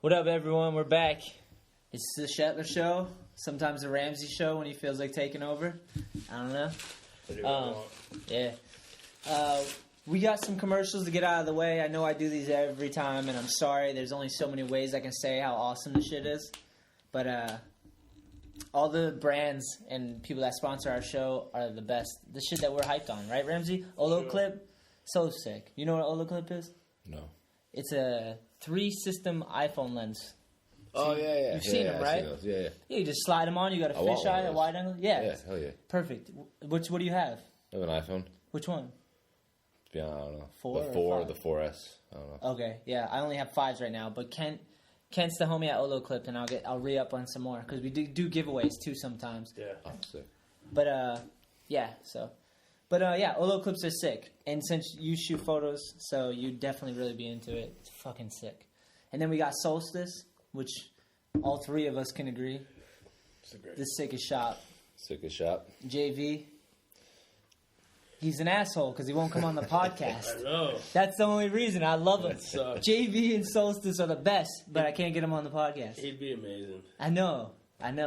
What up, everyone? We're back. It's the Shetler Show. Sometimes the Ramsey Show when he feels like taking over. I don't know. Yeah. We got some commercials to get out of the way. I know I do these every time, and I'm sorry. There's only so many ways I can say how awesome this shit is. But all the brands and people that sponsor our show are the best. The shit that we're hyped on, right, Ramsey? Olo Clip, so sick. You know what Olo Clip is? No. It's a 3-system iPhone lens. Oh, yeah. You've seen them, right? Yeah. Yeah, you just slide them on. You got a fisheye, a wide angle. Yeah, hell yeah. Perfect. What do you have? I have an iPhone. Which one? I don't know. 4 the 4 or or the 4S. I don't know. Okay, yeah. I only have 5s right now, but Kent's the homie at Olo Clip, and I'll re-up on some more because we do giveaways too sometimes. Yeah. Oh, sick. But yeah. So, but yeah, Olo Clips are sick, and since you shoot photos, so you'd definitely really be into it. It's fucking sick. And then we got Solstice, which all 3 of us can agree. The sickest shop. Sickest shop. JV. He's an asshole because he won't come on the podcast. I know. That's the only reason. I love him. JV and Solstice are the best, but I can't get him on the podcast. He'd be amazing. I know.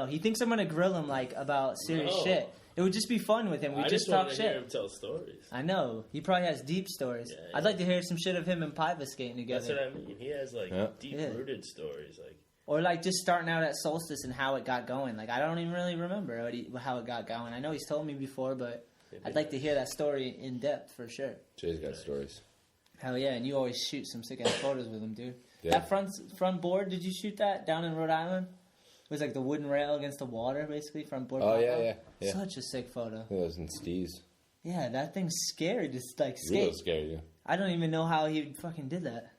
He thinks I'm going to grill him like about serious shit. It would just be fun with him. We just talk shit. I hear him tell stories. I know. He probably has deep stories. Yeah. I'd like to hear some shit of him and Piva skating together. That's what I mean. He has like deep-rooted stories. Like, or like just starting out at Solstice and how it got going. Like I don't even really remember how it got going. I know he's told me before, but I'd like to hear that story in depth for sure. Jay's got stories. Hell yeah, and you always shoot some sick ass photos with him, dude. Yeah. That front board, did you shoot that down in Rhode Island? It was like the wooden rail against the water, basically, front board. Oh, yeah. Such a sick photo. It was in Steve's. Yeah, that thing's scary to like skate. Real scary, yeah. I don't even know how he fucking did that.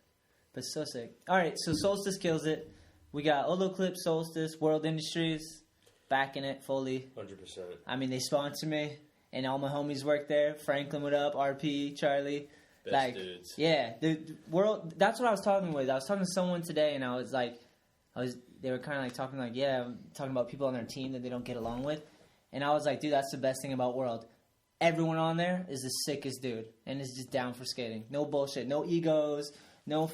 But so sick. Alright, so Solstice kills it. We got Olo Clip, Solstice, World Industries, backing it fully. 100%. I mean, they sponsor me, and all my homies work there. Franklin, what up? RP, Charlie. Best dudes. Yeah, the world. That's what I was talking with. I was talking to someone today, and I was like, they were kind of like talking like, talking about people on their team that they don't get along with, and I was like, dude, that's the best thing about World. Everyone on there is the sickest dude, and is just down for skating. No bullshit, no egos, no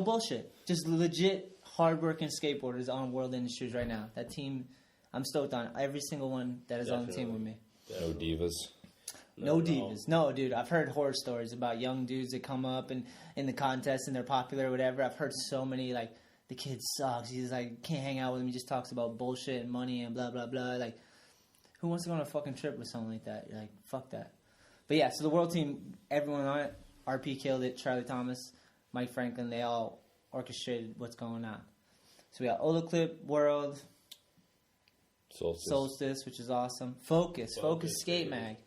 bullshit. Just legit hardworking skateboarders on World Industries right now. That team, I'm stoked on every single one that is on the team with me. No divas. No divas. No, dude. I've heard horror stories about young dudes that come up and in the contest and they're popular or whatever. I've heard so many, like, the kid sucks. He's like, can't hang out with him. He just talks about bullshit and money and blah, blah, blah. Like, who wants to go on a fucking trip with something like that? You're like, fuck that. But yeah, so the world team, everyone on it, RP killed it, Charlie Thomas, Mike Franklin, they all orchestrated what's going on. So we got Olo Clip, World, Solstice, which is awesome. Focus Skate Mag.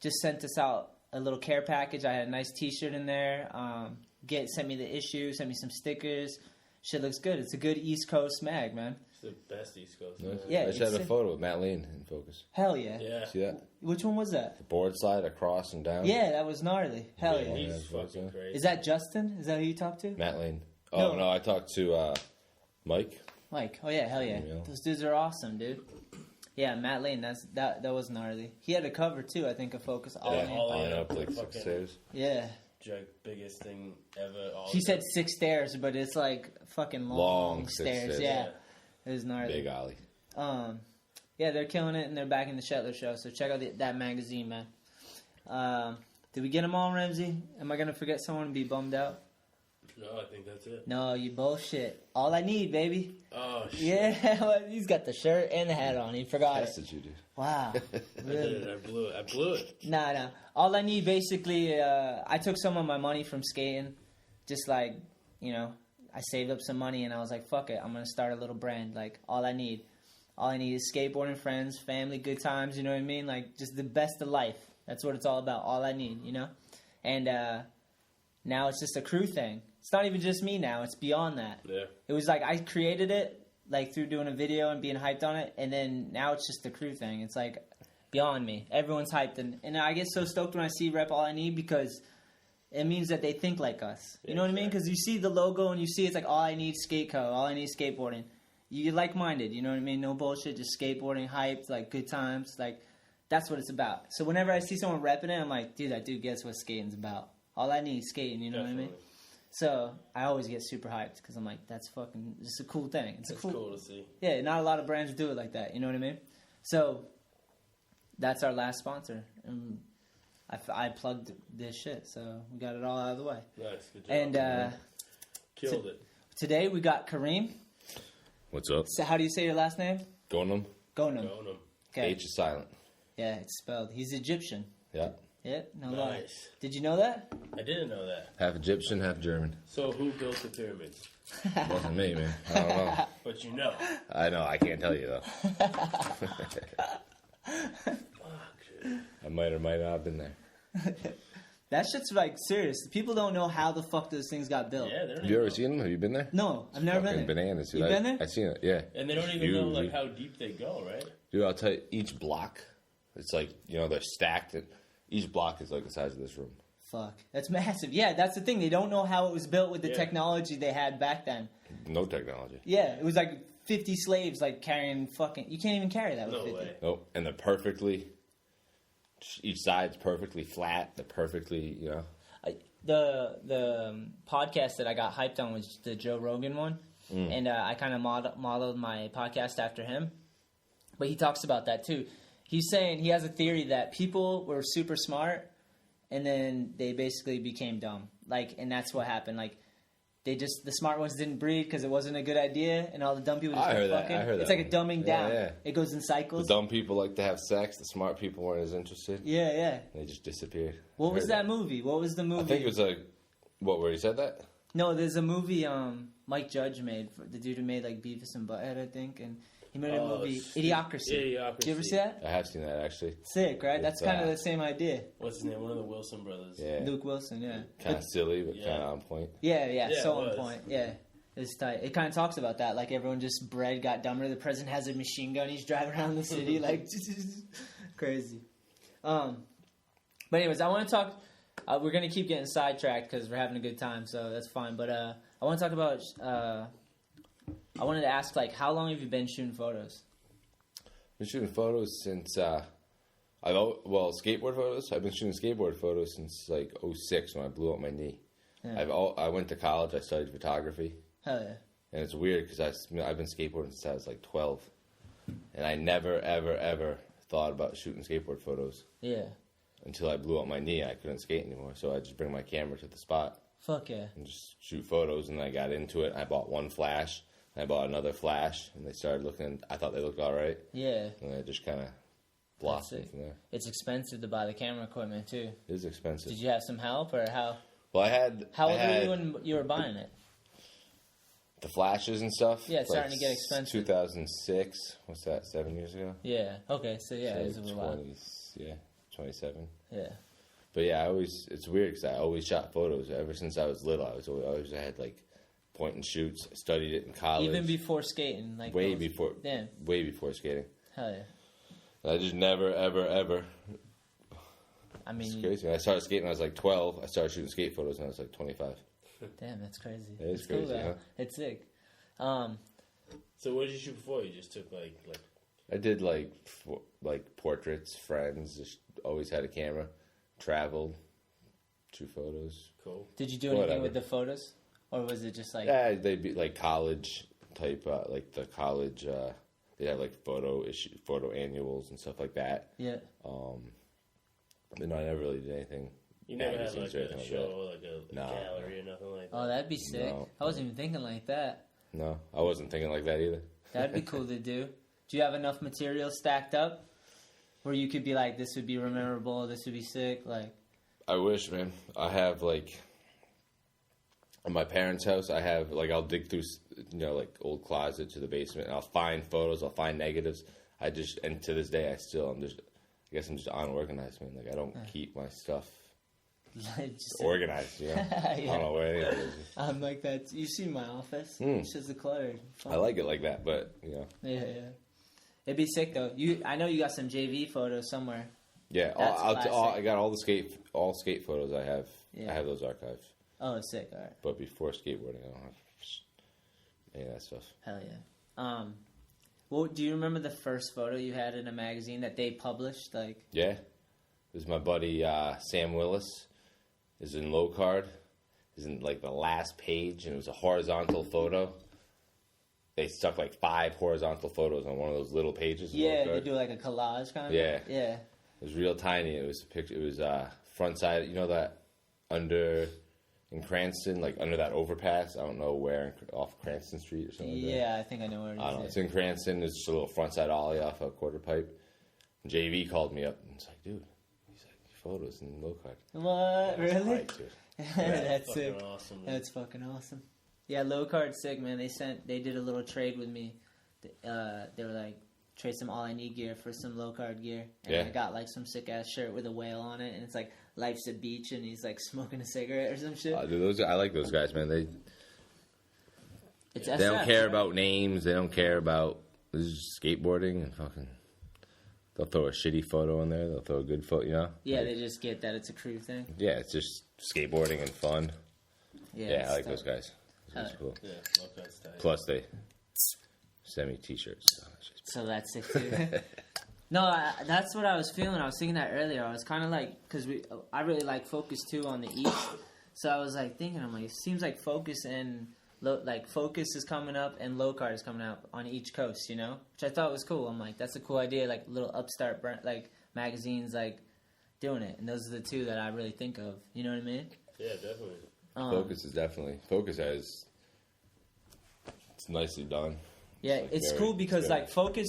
Just sent us out a little care package. I had a nice t-shirt in there. Sent me the issue, sent me some stickers. Shit looks good. It's a good East Coast mag, man. It's the best East Coast. Nice. Yeah, I just had a photo with Matt Lane in Focus. Hell yeah. Yeah. See that? Which one was that? The board slide across and down. Yeah, that was gnarly. Hell yeah. He's fucking crazy. Is that Justin? Is that who you talked to? Matt Lane. Oh, no I talked to Mike. Mike. Oh, yeah, hell yeah. Those dudes are awesome, dude. Yeah, Matt Lane, that was gnarly. He had a cover, too, I think, of Focus. All in up like 6 stairs. Yeah. Biggest thing ever. He said 6 stairs, but it's like fucking long stairs. Yeah. It was gnarly. Big ollie. Yeah, they're killing it, and they're back in the Shetler Show, so check out that magazine, man. Did we get them all, Ramsey? Am I going to forget someone and be bummed out? No, I think that's it. No, you bullshit. All I need, baby. Oh, shit. Yeah, well, he's got the shirt and the hat on. He forgot it. You did. Wow. Really? I blew it. Nah. All I need, basically, I took some of my money from skating. Just like, I saved up some money and I was like, fuck it. I'm going to start a little brand. Like, all I need is skateboarding friends, family, good times, you know what I mean? Like, just the best of life. That's what it's all about. All I need, And now it's just a crew thing. It's not even just me now. It's beyond that. Yeah. It was like I created it, like through doing a video and being hyped on it, and then now it's just the crew thing. It's like beyond me. Everyone's hyped, and I get so stoked when I see Rep All I Need because it means that they think like us. You know what I mean? Because you see the logo and you see it's like All I Need Skate Co. All I Need Skateboarding. You're like-minded. You know what I mean? No bullshit. Just skateboarding, hyped, like good times. Like that's what it's about. So whenever I see someone repping it, I'm like, dude, that dude gets what skating's about. All I need is skating. You know what I mean? So I always get super hyped because I'm like, that's fucking, it's a cool thing. It's cool to see. Yeah, not a lot of brands do it like that. You know what I mean? So that's our last sponsor. And I plugged this shit, so we got it all out of the way. Nice, good job. And killed it. Today we got Kareem. What's up? So how do you say your last name? Ghonem. Ghonem. Okay. H is silent. Yeah, it's spelled. He's Egyptian. Yeah. Yeah, no lie. Nice. Did you know that? I didn't know that. Half Egyptian, half German. So who built the pyramids? Wasn't me, man. I don't know. But you know. I know. I can't tell you though. I might or might not have been there. That shit's like serious. People don't know how the fuck those things got built. Yeah, they don't Have you ever know. seen them? Have you been there? No, I've never been Fucking there. bananas, dude. You been there? I've seen it. Yeah. And they don't even know like how deep they go, right? Dude, I'll tell you, each block, it's like, they're stacked. And each block is like the size of this room. Fuck, that's massive. Yeah, that's the thing. They don't know how it was built with the technology they had back then. No technology. Yeah, it was like 50 slaves like carrying fucking. You can't even carry that with 50. No way. Nope. And they're perfectly. Each side's perfectly flat. They're perfectly, The podcast that I got hyped on was the Joe Rogan one, and I kind of modeled my podcast after him. But he talks about that too. He's saying he has a theory that people were super smart, and then they basically became dumb. And that's what happened. The smart ones didn't breed because it wasn't a good idea, and all the dumb people just I kept heard that. fucking. I heard It's that like a dumbing Yeah, down. yeah. It goes in The cycles. dumb people like to have sex. The smart people weren't as interested. Yeah. They just disappeared. What was Heard that movie? What was the movie? I think it was where he said that? No, there's a movie Mike Judge made, the dude who made Beavis and Butthead, I think, and he made a movie, Idiocracy. Did you ever see that? I have seen that, actually. Sick, right? That's It's, kind of the same idea. What's his name? One of the Wilson brothers. Yeah. Luke Wilson, yeah. Kind of silly, but kind of on point. Yeah, so it on was. point. Yeah, it's tight. It kind of talks about that, everyone just got dumber. The president has a machine gun. He's driving around the city, crazy. But anyways, I want to talk. We're gonna keep getting sidetracked because we're having a good time, so that's fine. But I want to talk about. I wanted to ask, how long have you been shooting photos? I've been shooting photos since skateboard photos. I've been shooting skateboard photos since 06 when I blew up my knee. Yeah. I went to college. I studied photography. Hell yeah. And it's weird because I've been skateboarding since I was 12, and I never ever ever thought about shooting skateboard photos. Yeah. Until I blew up my knee, I couldn't skate anymore. So I just bring my camera to the spot. Fuck yeah. And just shoot photos. And I got into it. I bought one flash. And I bought another flash. And they started looking. I thought they looked all right. Yeah. And I just kind of blossomed from there. It's expensive to buy the camera equipment too. It is expensive. Did you have some help or how? Well, I had. How old were you when you were buying it? The flashes and stuff. Yeah, it's starting to get expensive. 2006. What's that? 7 years ago. Yeah. Okay. So yeah, it was a while. 27. Yeah. But yeah, it's weird because I always shot photos. Ever since I was little, I had point and shoots. I studied it in college. Even before skating, way before skating. Hell yeah. And I just never, ever, ever. I mean, it's crazy. When I started skating when I was 12. I started shooting skate photos when I was 25. Damn, that's crazy. It is It's crazy, cool, huh? It's sick. So what did you shoot before? You just took I did portraits, friends. Just always had a camera. Traveled, shoot photos. Cool. Did you do anything Whatever. with the photos, or was it just Yeah, they'd be college type, the college. They have photo annuals and stuff like that. Yeah. But no, I never really did anything. You never had magazines or a anything like show, that. a No. gallery or nothing like that? Oh, that'd be sick. No. I wasn't even thinking like that. No, I wasn't thinking like that either. That'd be cool to do. Do you have enough material stacked up where you could be this would be memorable, this would be sick? I wish, man. I have in my parents' house, I have I'll dig through old closets to the basement, and I'll find photos, I'll find negatives. And to this day, I guess I'm just unorganized, man. I don't keep my stuff organized. I don't know where any of it is. I'm like that. You see my office? It's just cluttered. I like it like that, but Yeah. It'd be sick though. I know you got some JV photos somewhere. Yeah, I got all the skate photos I have. Yeah. I have those archived. Oh, it's sick. All right. But before skateboarding, I don't have any of that stuff. Hell yeah. Well, do you remember the first photo you had in a magazine that they published? Yeah. This is my buddy Sam Willis. Is in low card. is in like the last page, and it was a horizontal photo. They stuck like 5 horizontal photos on one of those little pages. Yeah, they do like a collage kind of. Yeah. Yeah. It was real tiny. It was a picture. It was front side. You know that in Cranston, like under that overpass. I don't know where, off Cranston Street or something. Like Yeah, I think I know where it is. I don't know. It's in Cranston. There's just a little front side ollie off a quarter pipe. And JV called me up and it's like, dude, he's like, photos in low card. What? Really? Right, dude. That's sick. Awesome, man. That's fucking awesome. Yeah, low card sick, man. They did a little trade with me. They were like, trade some all I need gear for some low card gear. And Yeah. I got like some sick ass shirt with a whale on it, and it's like life's a beach, and he's like smoking a cigarette or some shit. Dude, I like those guys, man. They It's don't care about names. They don't care about this is skateboarding and fucking. They'll throw a shitty photo in there. They'll throw a good photo, you know. Yeah, Like, they just get that it's a crew thing. yeah, it's just skateboarding and fun. Yeah, I like those guys. That's cool. Yeah, low card's tight. Plus, they send me T-shirts. So that's sick too. No, that's what I was feeling. I was thinking that earlier. I was kind of like, because I really like Focus too on the East. So I was like thinking, I'm like, it seems like Focus and Focus is coming up and Low Card is coming up on each coast, you know, which I thought was cool. I'm like, that's a cool idea, like little upstart brand, like magazines, like doing it. And those are the two that I really think of. You know what I mean? Yeah, definitely. Focus has it's nicely done. Yeah, like it's very- cool because very- like Focus,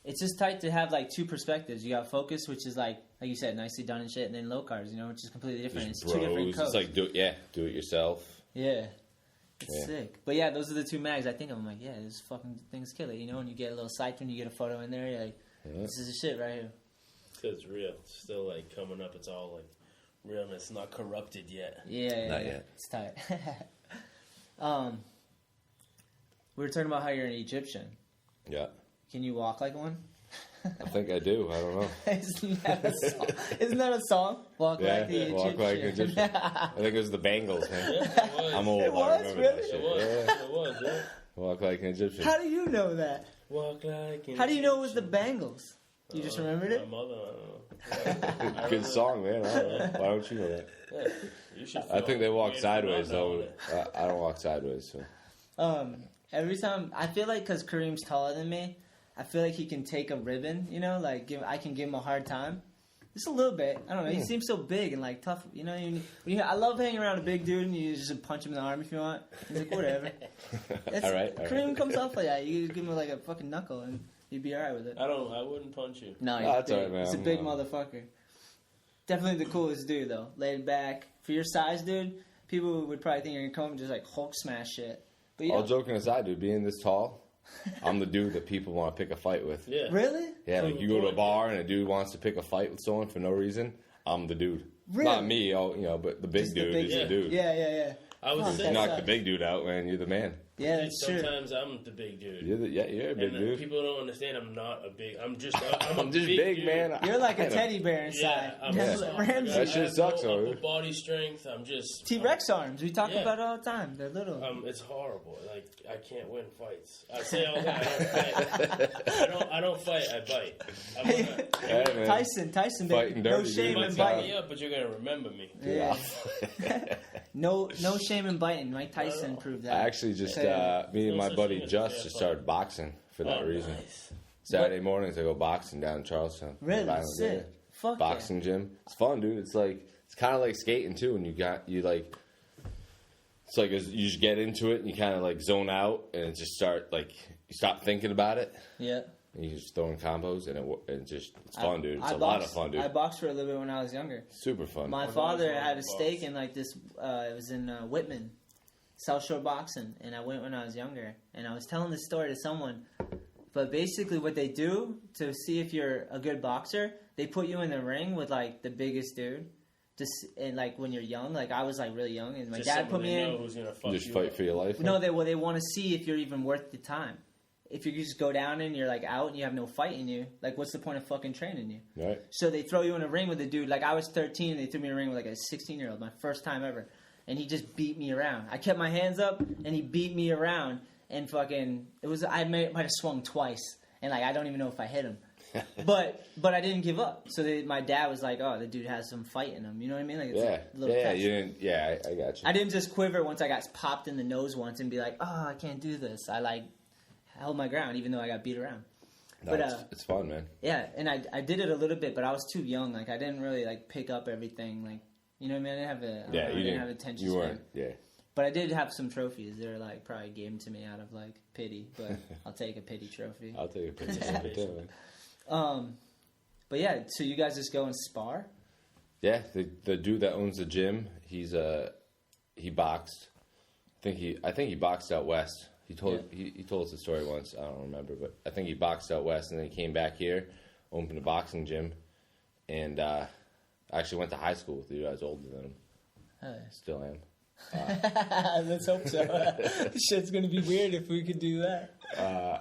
it's just tight to have like two perspectives. You got Focus, which is like you said, nicely done and shit, and then Low Cards, you know, which is completely different. Just It's two different bros. coasts. It's like do it yourself. Yeah. It's Yeah. sick. But yeah, those are the two mags I think of. I'm like, yeah, this fucking thing's killer, you know, and you get a little psyched when you get a photo in there, you're like, this is the shit right here. It's real. It's still like coming up. It's all like real and it's not corrupted yet. Yeah. Not yet. It's tight. We were talking about how you're an Egyptian. Yeah, Can you walk like one? I think I do. I don't know. Isn't that a song? Walk like the Egyptian. Walk like an Egyptian. I think it was the Bangles, man. Yeah, it was. I'm old. It I was, remember really? that shit. It was. Yeah. It was, yeah. Walk like an Egyptian. How do you know that? Walk like an How do you know it was the Egyptian. Bangles? You just remembered it? My mother, I don't know. I Good song, man. I don't know. Why don't you know that? Yeah, you should I think they walk feel sideways, weird for though. not knowing I don't walk sideways, so. Every time I feel like because Kareem's taller than me, I feel like he can take a ribbon, you know, like I can give him a hard time, just a little bit. I don't know. He seems so big and like tough, you know. I love hanging around a big dude and you just punch him in the arm if you want. He's like whatever. All right. Kareem comes off like that. You give him like a fucking knuckle and he'd be alright with it. I wouldn't punch you. No, he's that's big. alright, man. He's a big motherfucker. Definitely the coolest dude though. Laid back for your size, dude. People would probably think you're gonna come and just like Hulk smash shit. But All joking aside, dude, being this tall, I'm the dude that people want to pick a fight with. Yeah. Really? Yeah, like you go to a bar and a dude wants to pick a fight with someone for no reason, I'm the dude. Really? Not me, but the big Just the dude big is the dude. Yeah. I would Fuck, say that Knock sucks. the big dude out, man. You're the man. Yeah, that's true. sometimes I'm the big dude. You're a big And dude. people don't understand I'm not a big. I'm just I'm just big, dude. man. You're like a I know. teddy bear inside. Yeah, I'm Yeah. soft. Ramsey. That shit sucks, I have though. no body strength. I'm just T-Rex arms. We talk Yeah. about it all the time. They're little. It's horrible. Like I can't win fights. I say all that. I don't fight. I bite. Hey, man. Tyson, Fighting baby. No dirty, shame dude. in Fight biting. me up, but you're gonna remember me. Yeah. No shame in biting. Mike Tyson No. proved that. I actually just, me and No my such buddy thing as Just fair just fight. started boxing for that Oh, reason. nice. Saturday mornings I go boxing down in Charlestown. Really? Rhode Island, Sick. yeah. Fuck Boxing gym. It's fun, dude. It's kind of like skating too, and it's like as you just get into it and you kind of like zone out and it just start like you stop thinking about it. Yeah. And you just throw in combos and it's fun, dude. It's a lot of fun, dude. I boxed for a little bit when I was younger. Super fun. My father had a stake in like this. It was in Whitman, South Shore boxing, and I went when I was younger. And I was telling this story to someone. But basically, what they do to see if you're a good boxer, they put you in the ring with like the biggest dude. And like when you're young, like I was like really young, and my Just dad put someone me they in. know who's gonna fuck Just you fight up. for your life. No, they want to see if you're even worth the time. If you just go down and you're like out and you have no fight in you, like what's the point of fucking training you? Right. So they throw you in a ring with a dude. Like I was 13 and they threw me in a ring with like a 16-year-old, my first time ever. And he just beat me around. I kept my hands up and he beat me around and fucking, I might have swung twice. And like, I don't even know if I hit him. but I didn't give up. So my dad was like, "Oh, the dude has some fight in him." You know what I mean? Like it's a little test. You didn't. Yeah, I got you. I didn't just quiver once I got popped in the nose once and be like, "Oh, I can't do this." I like held my ground even though I got beat around. No, but it's fun, man. Yeah, and I did it a little bit, but I was too young. Like I didn't really like pick up everything. Like you know what I mean? I didn't have attention span. Yeah. But I did have some trophies. They're like probably gave them to me out of like pity, but I'll take a pity trophy. I'll take a pity trophy too, man. But yeah, so you guys just go and spar? Yeah, the dude that owns the gym, he boxed. I think he boxed out west. He told us the story once. I don't remember, but I think he boxed out west, and then he came back here, opened a boxing gym, and I actually went to high school with the dude. I was older than him. Still am. Let's hope so. Shit's gonna be weird if we could do that.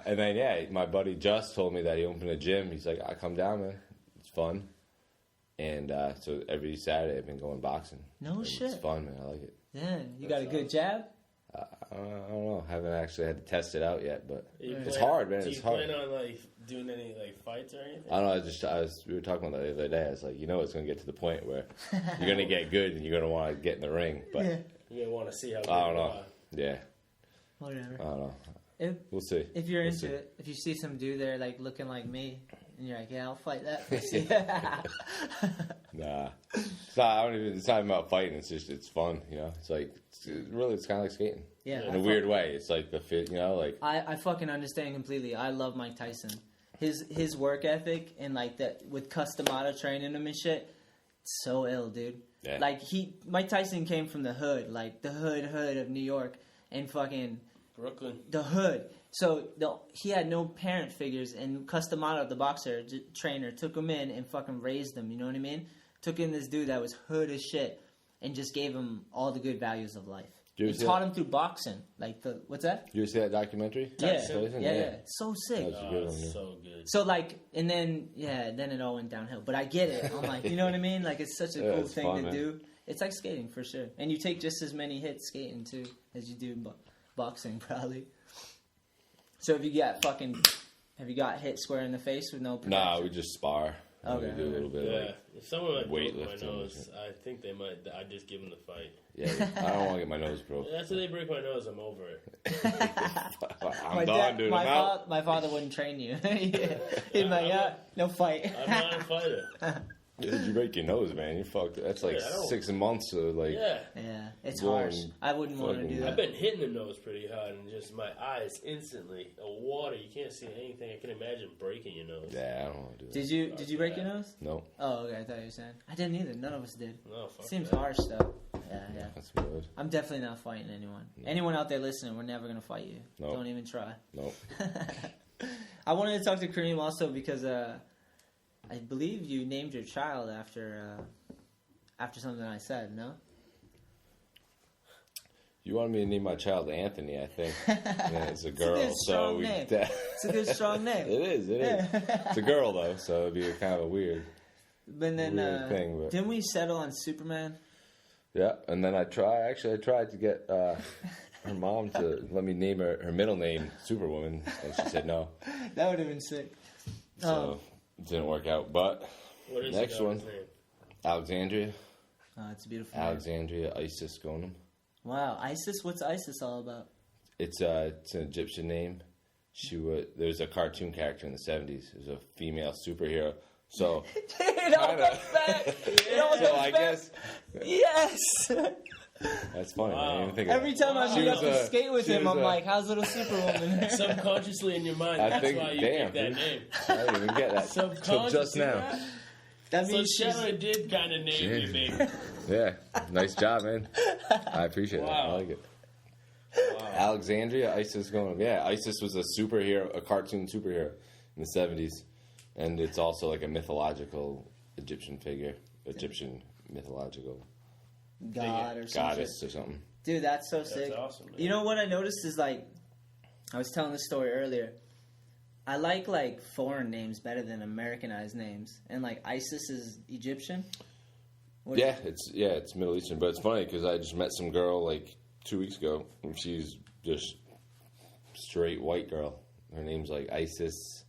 And then my buddy Just told me that he opened a gym. He's like, I come down, man. It's fun. And so every Saturday I've been going boxing. No shit. It's fun, man. I like it. Yeah, you got a good jab? I don't know. Haven't actually had to test it out yet, but it's plan, hard, man. Do it's you hard. plan on like doing any like fights or anything? I don't know. We were talking about that the other day. I was like, it's going to get to the point where you're going to get good and you're going to want to get in the ring, but you're going to want to see how. I don't know. Yeah. Whatever. I don't know. We'll see. If you're into it, if you see some dude there like looking like me, and you're like, yeah, I'll fight that pussy. Nah. It's not about fighting. It's just, it's fun, It's like, it's kind of like skating. Yeah. In a weird way. It's like the fit, like. I fucking understand completely. I love Mike Tyson. His work ethic and like that with Customado training him and shit, it's so ill, dude. Yeah. Like Mike Tyson came from the hood, like the hood of New York and fucking Brooklyn. The hood. So he had no parent figures, and Customado, the boxer trainer, took him in and fucking raised him. You know what I mean? Took in this dude that was hood as shit, and just gave him all the good values of life. And taught him through boxing. Like what's that? You ever see that documentary? Yeah. So sick. That's a good one, so good. So like, and then it all went downhill. But I get it. I'm like, you know what I mean? Like it's such a cool thing fun, to do. It's like skating for sure, and you take just as many hits skating too as you do boxing probably. So have you got hit square in the face with no protection? Nah, we just spar. Okay. We do a little bit of if someone like broke my weightlifting. nose, I think they might. I'd just give them the fight. Yeah, I don't want to get my nose broke. After they break my nose, I'm over it. I'm done, dude. I'm out. My father wouldn't train you. He'd be like, no fight. I'm not a fighter. Dude, you break your nose, man. You fucked. That's like 6 months of like. Yeah, it's harsh. I wouldn't want to do that. I've been hitting the nose pretty hard, and just my eyes instantly water. You can't see anything. I can imagine breaking your nose. Yeah, I don't want to do that. Did you break your nose? No. Oh, okay. I thought you were saying. I didn't either. None of us did. No, fuck Seems that. harsh though. Yeah. That's good. I'm definitely not fighting anyone. No. Anyone out there listening, we're never gonna fight you. Nope. Don't even try. Nope. I wanted to talk to Kareem also because I believe you named your child after something I said, no? You wanted me to name my child Anthony, I think. And it's a girl, it's a good strong name. It is. It's a girl though, so it'd be kind of a weird. But then, thing. But didn't we settle on Superman? Yeah, and then I tried to get her mom to let me name her middle name Superwoman, and she said no. That would have been sick. So it didn't work out. But what is next one, name? Alexandria. Oh, it's a beautiful Alexandria Isis Ghonem. Wow, Isis? What's Isis all about? It's an Egyptian name. There's a cartoon character in the 70s. It was a female superhero. So it all comes back. It all comes back. Guess yes. That's funny. Wow. I didn't even think Every time I meet up to skate with him, I'm like, "How's little Superwoman?" Subconsciously in your mind, that's why you picked that name. I didn't even get that till just now. That means Shelly did kind of name you, baby. Yeah, nice job, man. I appreciate that. I like it. Wow. Alexandria Isis Ghonem. Yeah, Isis was a cartoon superhero in the 70s. And it's also like a mythological Egyptian figure. Egyptian mythological god or goddess or something. Dude, that's so sick. That's awesome, man. You know what I noticed is like, I was telling this story earlier. I like foreign names better than Americanized names. And like ISIS is Egyptian. It's Middle Eastern. But it's funny because I just met some girl like 2 weeks ago. And she's just straight white girl. Her name's like Isis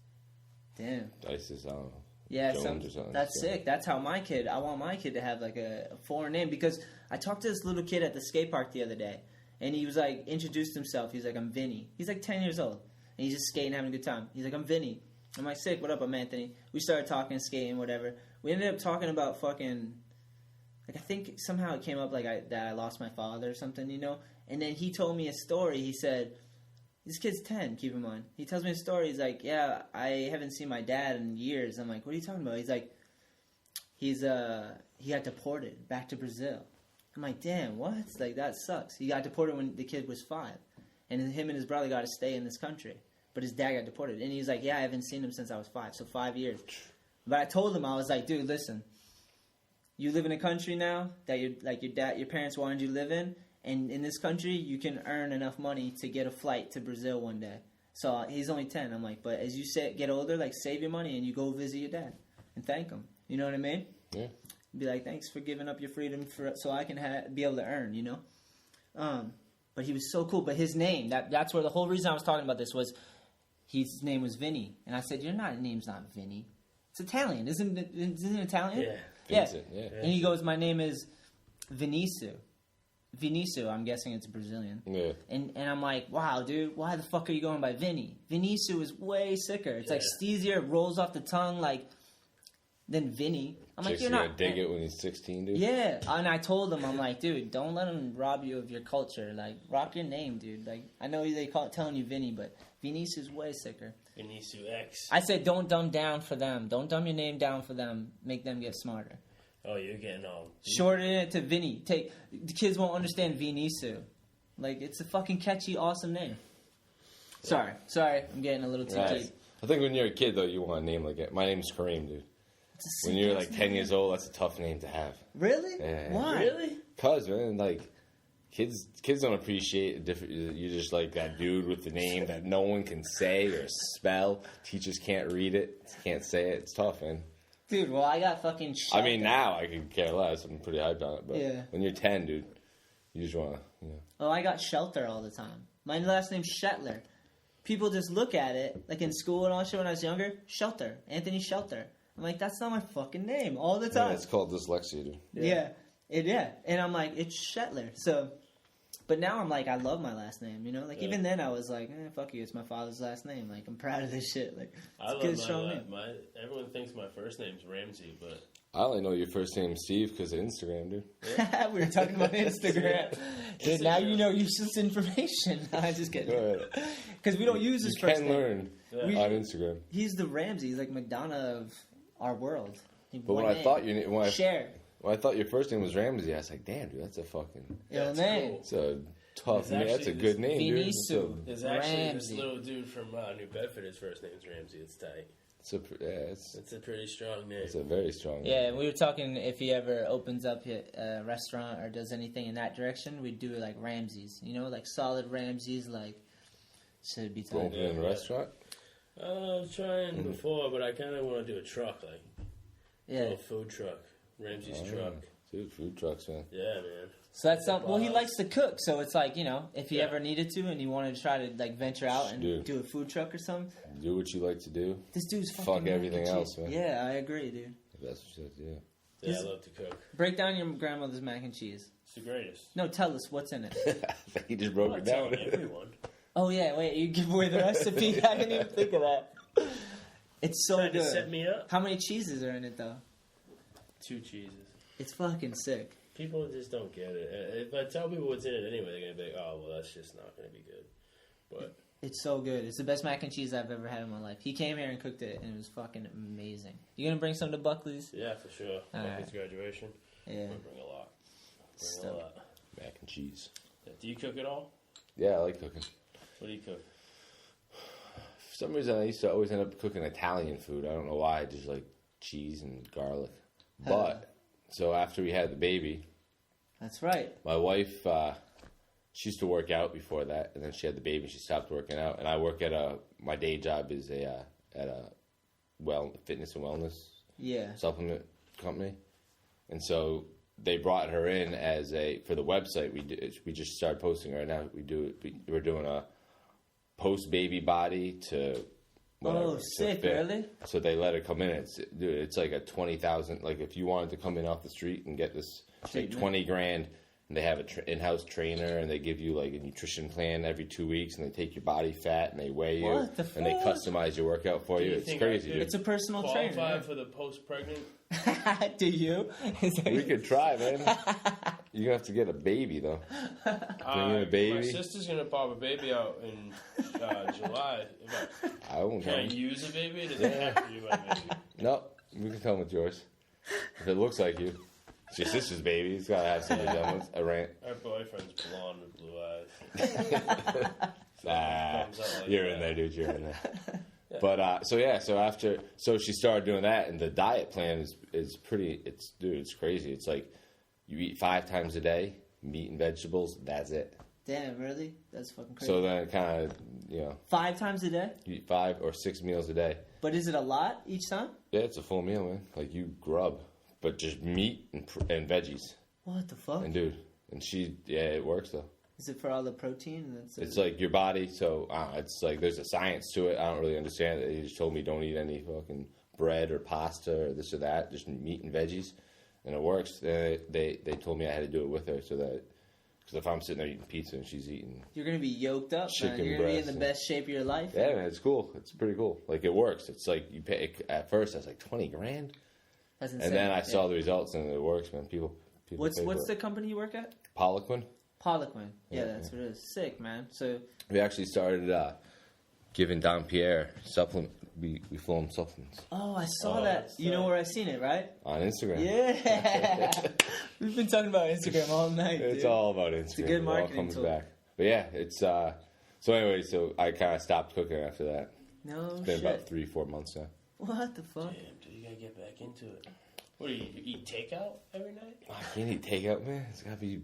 Damn. Isis, I don't know. Yeah, Jones or something. that's sick. That's how I want my kid to have like a foreign name, because I talked to this little kid at the skate park the other day, and he was like, introduced himself. He's like, I'm Vinnie. He's like 10 years old, and he's just skating, having a good time. He's like, I'm Vinnie. I'm like, sick, what up, I'm Anthony. We started talking, skating, whatever. We ended up talking about fucking, like, I think somehow it came up like that I lost my father or something, you know? And then he told me a story. He said, this kid's 10, keep in mind. He tells me a story. He's like, yeah, I haven't seen my dad in years. I'm like, what are you talking about? He's like, he got deported back to Brazil. I'm like, damn, what? Like, that sucks. He got deported when the kid was 5. And him and his brother got to stay in this country. But his dad got deported. And he's like, yeah, I haven't seen him since I was 5. So 5 years. But I told him, I was like, dude, listen. You live in a country now that your parents wanted you to live in. And in this country, you can earn enough money to get a flight to Brazil one day. So he's only 10. I'm like, but as you get older, like, save your money and you go visit your dad and thank him. You know what I mean? Yeah. Be like, thanks for giving up your freedom so I can be able to earn, you know? But he was so cool. But his name, that's where the whole reason I was talking about this was, his name was Vinnie. And I said, your name's not Vinnie. It's Italian. Isn't it Italian? Yeah. Vincent, yeah. And he goes, my name is Vinicius. Vinicius, I'm guessing it's Brazilian. Yeah. And I'm like, wow, dude, why the fuck are you going by Vinnie? Vinicius is way sicker. It's like easier, it rolls off the tongue like than Vinnie. I'm like, you're not dig it when he's 16, dude. Yeah, and I told him, I'm like, dude, don't let him rob you of your culture. Like, rock your name, dude. Like, I know they call it telling you Vinnie, but Vinicius is way sicker. Vinicius X. I said, don't dumb down for them. Don't dumb your name down for them. Make them get smarter. Oh, you're getting all... Shorten it to Vinnie. The kids won't understand Vinicius. Like, it's a fucking catchy, awesome name. Sorry, I'm getting a little too deep. I think when you're a kid, though, you want a name like that. My name's Kareem, dude. When you're like 10 years old, that's a tough name to have. Really? Yeah. Why? Really? Cause, man, like, kids don't appreciate different. You're just like that dude with the name that no one can say or spell. Teachers can't read it, can't say it. It's tough, man. Dude, well, I got fucking Shelter. I mean, now I could care less. I'm pretty hyped on it. But when you're 10, dude, you just want to, you know. Oh, I got Shelter all the time. My last name's Shetler. People just look at it, like in school and all that shit when I was younger, Shelter. Anthony Shelter. I'm like, that's not my fucking name all the time. Yeah, it's called dyslexia, dude. Yeah. And I'm like, it's Shetler. So, but now I'm like, I love my last name, you know? Like, even then I was like, fuck you, it's my father's last name. Like, I'm proud of this shit. Like, I it's love everyone thinks my first name's Ramsey, but... I only know your first name's Steve because of Instagram, dude. Yeah. We were talking about Instagram. Dude, now you know useless information. I'm just kidding. Because we don't use his first name. You can learn on Instagram. He's the Ramsey. He's like Madonna of our world. But when I thought when I thought your first name was Ramsey, I was like, damn, dude, that's a fucking... Ill name. Cool. It's a tough name. That's a good name, dude. There's actually this little dude from New Bedford. His first name's Ramsey. It's tight. It's a pretty strong name. It's a very strong name. Yeah, we were talking if he ever opens up a restaurant or does anything in that direction, we'd do it like Ramsey's. You know, like solid Ramsey's, like, should be tight. Open in a restaurant? I was trying before, but I kind of want to do a truck, like a little food truck. Ramsey's truck. Dude, food trucks, man. Yeah, man. So that's something. Well, he likes to cook, so it's like, you know, if he ever needed to and he wanted to try to like venture out and do a food truck or something, do what you like to do. This dude's fucking everything else, man. Yeah, I agree, dude. That's what you said, Yeah, I love to cook. Break down your grandmother's mac and cheese. It's the greatest. No, tell us what's in it. He just broke it down. Everyone. Oh yeah, wait, you give away the recipe? I didn't even think of that. It's so good. To set me up. How many cheeses are in it though? 2 cheeses. It's fucking sick. People just don't get it. If I tell people what's in it anyway, they're gonna be like, "Oh, well, that's just not gonna be good." But it's so good. It's the best mac and cheese I've ever had in my life. He came here and cooked it, and it was fucking amazing. You gonna bring some to Buckley's? Yeah, for sure. Buckley's graduation. Yeah. I'm gonna bring a lot. Bring a lot. Mac and cheese. Yeah. Do you cook at all? Yeah, I like cooking. What do you cook? For some reason, I used to always end up cooking Italian food. I don't know why. I just like cheese and garlic. But, so after we had the baby... That's right. My wife, she used to work out before that, and then she had the baby and she stopped working out. And I work at my day job is at a fitness and wellness supplement company. And so they brought her in as for the website. We just started posting right now. We're doing a post-baby body to whatever. Oh, sick, really? So they let her come in. It's like a 20,000. Like if you wanted to come in off the street and get this, it's like 20 grand. And they have an in-house trainer, and they give you like a nutrition plan every 2 weeks, and they take your body fat and they weigh you, What the fuck? and they customize your workout for you. It's crazy, dude. It's a personal trainer. Qualify for the post-pregnant? Do you? We could try, man. You have to get a baby though. Bring in a baby. My sister's gonna pop a baby out in July. I won't Can I come. use a baby? Or does it have to be my baby? No, we can come with yours. If it looks like you. It's your sister's baby. It's got to have some resemblance. Arent. Our boyfriend's blonde with blue eyes. You're in there, dude. You're in there. Yeah. But so she started doing that, and the diet plan is pretty. It's crazy. It's like you eat 5 times a day, meat and vegetables. That's it. Damn, really? That's fucking crazy. So then, kind of, 5 times a day? You eat 5 or 6 meals a day. But is it a lot each time? Yeah, it's a full meal, man. Like you grub, but just meat and veggies. What the fuck? And dude, it works though. Is it for all the protein? It's like your body, so it's like there's a science to it. I don't really understand it. He just told me don't eat any fucking bread or pasta or this or that, just meat and veggies, and it works. They told me I had to do it with her so that, because if I'm sitting there eating pizza and she's eating, you're gonna be yoked up, man. You're gonna be in the best shape of your life. Yeah, man, it's cool. It's pretty cool. Like it works. It's like you pay. At first, I was like 20 grand. That's insane. And then I saw the results, and it works, man. People what's the company you work at? Poliquin. Poliquin. Yeah, that's what it is. Sick, man. So we actually started giving Don Pierre supplement. We film supplements. Oh, I saw that. You know where I seen it, right? On Instagram. Yeah. We've been talking about Instagram all night. It's dude. all about Instagram. It's a good marketing it all comes tool. back. But yeah, it's so anyway. So I kind of stopped cooking after that. No It's been shit. about 3-4 months now. What the fuck? Damn, dude, you gotta get back into it. What do you eat takeout every night? I can't eat takeout, man. It's gotta be.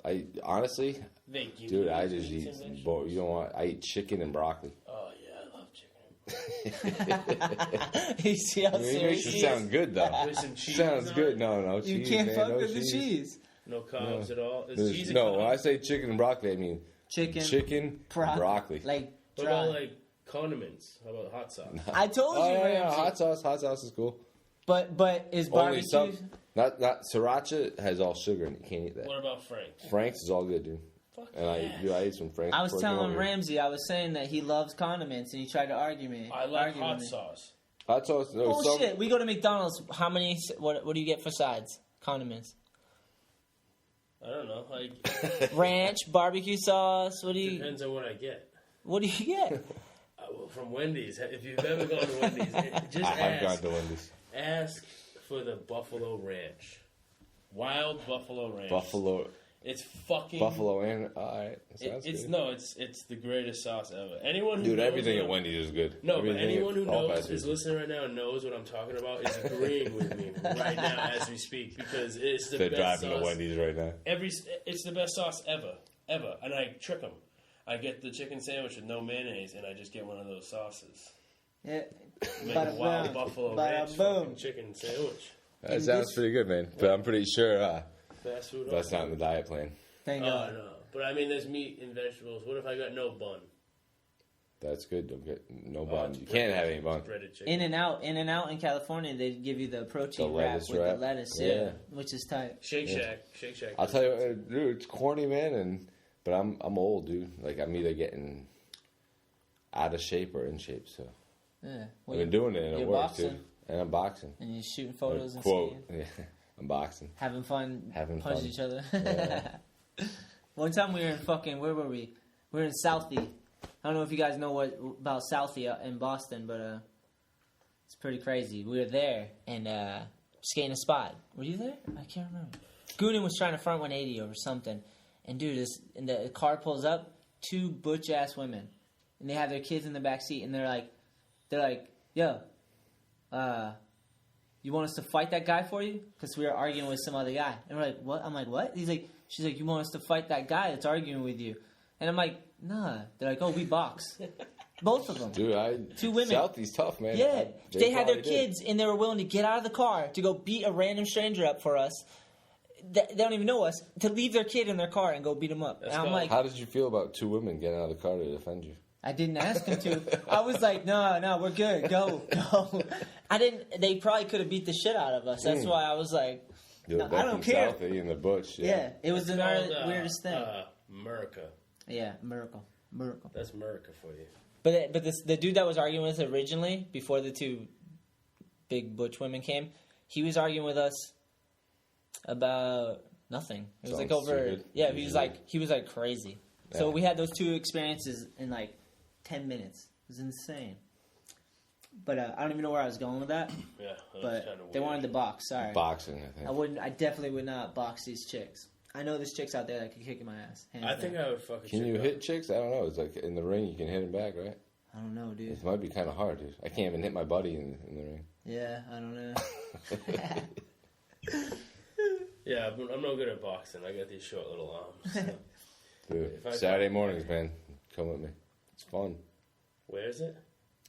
I honestly, They give dude, you I those just meats eat. and vegetables? You know what? I eat chicken and broccoli. Oh yeah, I love chicken. You see how It serious makes it he sound is? good though. With some cheese Sounds on good. it? No You cheese. can't man, fuck no with the cheese. cheese. No carbs at all. Is There's- cheese a no, carb? when I say chicken and broccoli, I mean Chicken, broccoli. like What dry. about like condiments? How about hot sauce? I told you, Oh yeah, Ramsey. hot sauce. Hot sauce is cool. But is Only barbecue? some. Not sriracha has all sugar and you can't eat that. What about Frank's? Frank's is all good, dude. Fuck And yeah. I ate some Frank's. I was before I came telling over. Ramsey, I was saying that he loves condiments, and he tried to argue me. I like argue hot with me. sauce. Hot sauce. No, some, Bullshit. We go to McDonald's. How many? What do you get for sides? Condiments. I don't know. Like Ranch, barbecue sauce. What do you? depends on what I get. What do you get? Well, from Wendy's. If you've ever gone to Wendy's, just I have gone ask. to Wendy's. Ask for the Buffalo Ranch. Wild Buffalo Ranch. It's fucking Buffalo and all right. Sounds It's good. it's the greatest sauce ever. Anyone who Dude, knows everything what at Wendy's is good. No, but Everything anyone who at all knows fast is food. listening right now and knows what I'm talking about is agreeing with me right now as we speak because it's the They're best driving sauce. to Wendy's right now. It's the best sauce ever, and I trick them. I get the chicken sandwich with no mayonnaise, and I just get one of those sauces. Yeah. Make Bada a wild boom. buffalo Bada ranch boom. fucking chicken sandwich. That sounds pretty good, man. But I'm pretty sure Fast food. that's not in the diet plan. Thank Oh God. no, but I mean, there's meat and vegetables. What if I got no bun? That's good. Don't get no bun. it's You can't breaded- have any bun. Breaded chicken. In and out in California, they give you the protein The wrap lettuce with wrap? the lettuce, Yeah. which is tight. Shake Yeah. Shack. I'll tell you, dude, it's corny, man. But I'm old, dude. Like I'm either getting out of shape or in shape. So Yeah. I've been doing it and it you're works, boxing. dude. And I'm boxing. And you're shooting photos and Quote. skating. Yeah, I'm boxing. Having fun, Having punching fun. each other. Yeah. One time we were in where were we? We were in Southie. I don't know if you guys know about Southie in Boston, but it's pretty crazy. We were there and skating a spot. Were you there? I can't remember. Ghonem was trying to front 180 over something, and dude, and the car pulls up, 2 butch ass women, and they have their kids in the back seat, and they're like, yo, you want us to fight that guy for you? Because we were arguing with some other guy. And we're like, what? I'm like, what? She's like, you want us to fight that guy that's arguing with you? And I'm like, nah. They're like, oh, we box. Both of them. Dude, 2 women. Southie's tough, man. Yeah. They had their probably did. kids, and they were willing to get out of the car to go beat a random stranger up for us. They don't even know us. To leave their kid in their car and go beat him up. And I'm called- like, How did you feel about 2 women getting out of the car to defend you? I didn't ask him to. I was like, no, we're good. Go. I didn't. They probably could have beat the shit out of us. That's why I was like, no, I don't care. South, in the bush. Yeah, it was the weirdest thing. America. Yeah, miracle. That's America for you. But the dude that was arguing with us originally, before the two big butch women came, he was arguing with us about nothing. It was like over. Stupid. Yeah, he was like crazy. Yeah. So we had those two experiences in like 10 minutes. It was insane. But I don't even know where I was going with that. Yeah, but they wanted the box. Sorry, boxing. I think I definitely would not box these chicks. I know there's chicks out there that could kick my ass. I think I would fucking. Can you hit chicks? I don't know. It's like in the ring, you can hit them back, right? I don't know, dude. It might be kind of hard, dude. I can't even hit my buddy in the ring. Yeah, I don't know. Yeah, I'm no good at boxing. I got these short little arms. So. Dude, Saturday mornings, man. Come with me. It's fun. Where is it?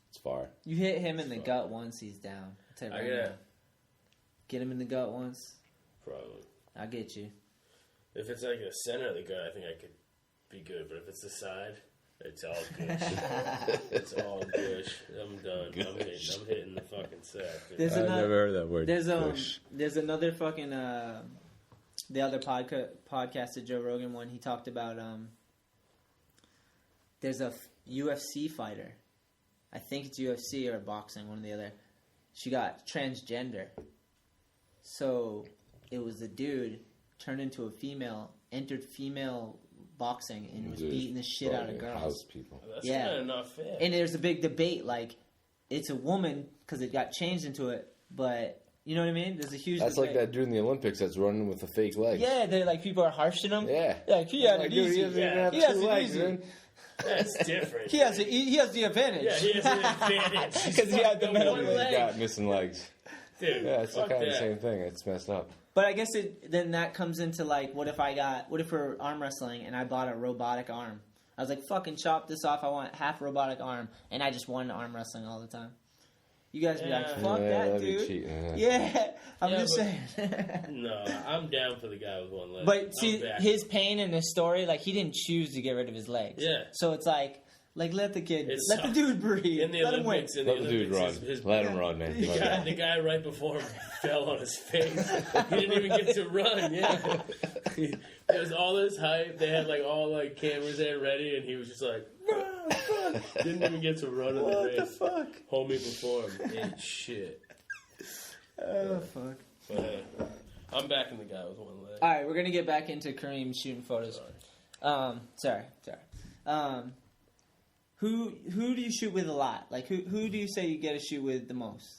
It's far. You hit him in the gut once, he's down. Get him in the gut once. Probably. I'll get you. If it's like the center of the gut, I think I could be good. But if it's the side, it's all good. It's all gush. I'm done. I'm hitting the fucking sack. I've never heard that word. There's another fucking the other podcast that Joe Rogan one. He talked about there's a UFC fighter. I think it's UFC or boxing, one or the other. She got transgender. So it was the dude turned into a female, entered female boxing, and was beating the shit out of girls. People. That's kind of not fair. And there's a big debate, like, it's a woman because it got changed into it, but you know what I mean? There's a huge That's debate. like that dude in the Olympics that's running with the fake legs. Yeah, they're like, people are harsh to him. Yeah. Like, he had it easy. He doesn't even have two legs, man. That's different. He has the advantage. Yeah, he has the advantage. Because he had the metal one leg. leg. Got missing legs. Dude, yeah, it's kind of that. the same thing. It's messed up. But I guess then that comes into like, what if we're arm wrestling and I bought a robotic arm? I was like, fucking chop this off. I want half robotic arm, and I just won arm wrestling all the time. You guys be like, fuck that, dude. Cheating, yeah, I'm just saying. No, I'm down for the guy with one leg. But see, his pain in his story, like, he didn't choose to get rid of his legs. Yeah. So it's like let the dude breathe. In the let Olympics, him win. Let the dude run. Let him run, man. The guy right before him fell on his face. He didn't even get to run. Yeah. There was all this hype. They had like all like cameras there ready, and he was just like, run. Didn't even get to run in the race. What the fuck? Homie before him ate shit. Oh fuck. But I'm backing the guy with one leg. All right, we're gonna get back into Kareem shooting photos. Sorry. Who do you shoot with a lot? Like who do you say you get to shoot with the most?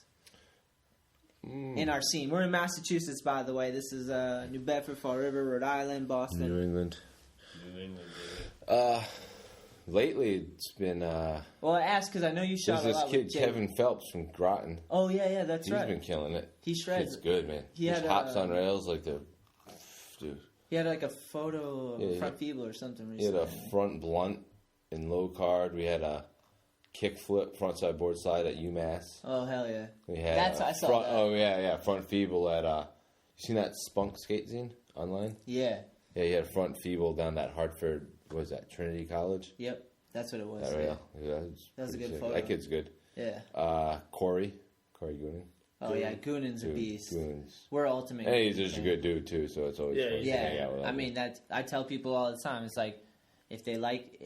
In our scene. We're in Massachusetts, by the way. This is New Bedford, Fall River, Rhode Island, Boston. New England, lately it's been well, I asked because I know you shot a lot this kid with Jake. Kevin Phelps from Groton. Oh yeah, that's right. He's been killing it. He shreds. It's good, man. He hops on rails like the dude. He had like a photo of a front feeble or something recently. He had a front blunt in low card. We had a kickflip frontside board slide at UMass. Oh hell yeah! We had I saw that. Oh yeah, front feeble at you seen that Spunk skate zine online? Yeah. Yeah, he had front feeble down that Hartford. What was that, Trinity College? Yep, that's what it was. Yeah, that was a good sick. photo. That kid's good. Yeah. Corey Ghonem. Oh yeah, Goonen's a beast. Goonen's. We're ultimate. And he's just a good dude too, so it's always fun to hang out with him. I mean, I tell people all the time. It's like if they like.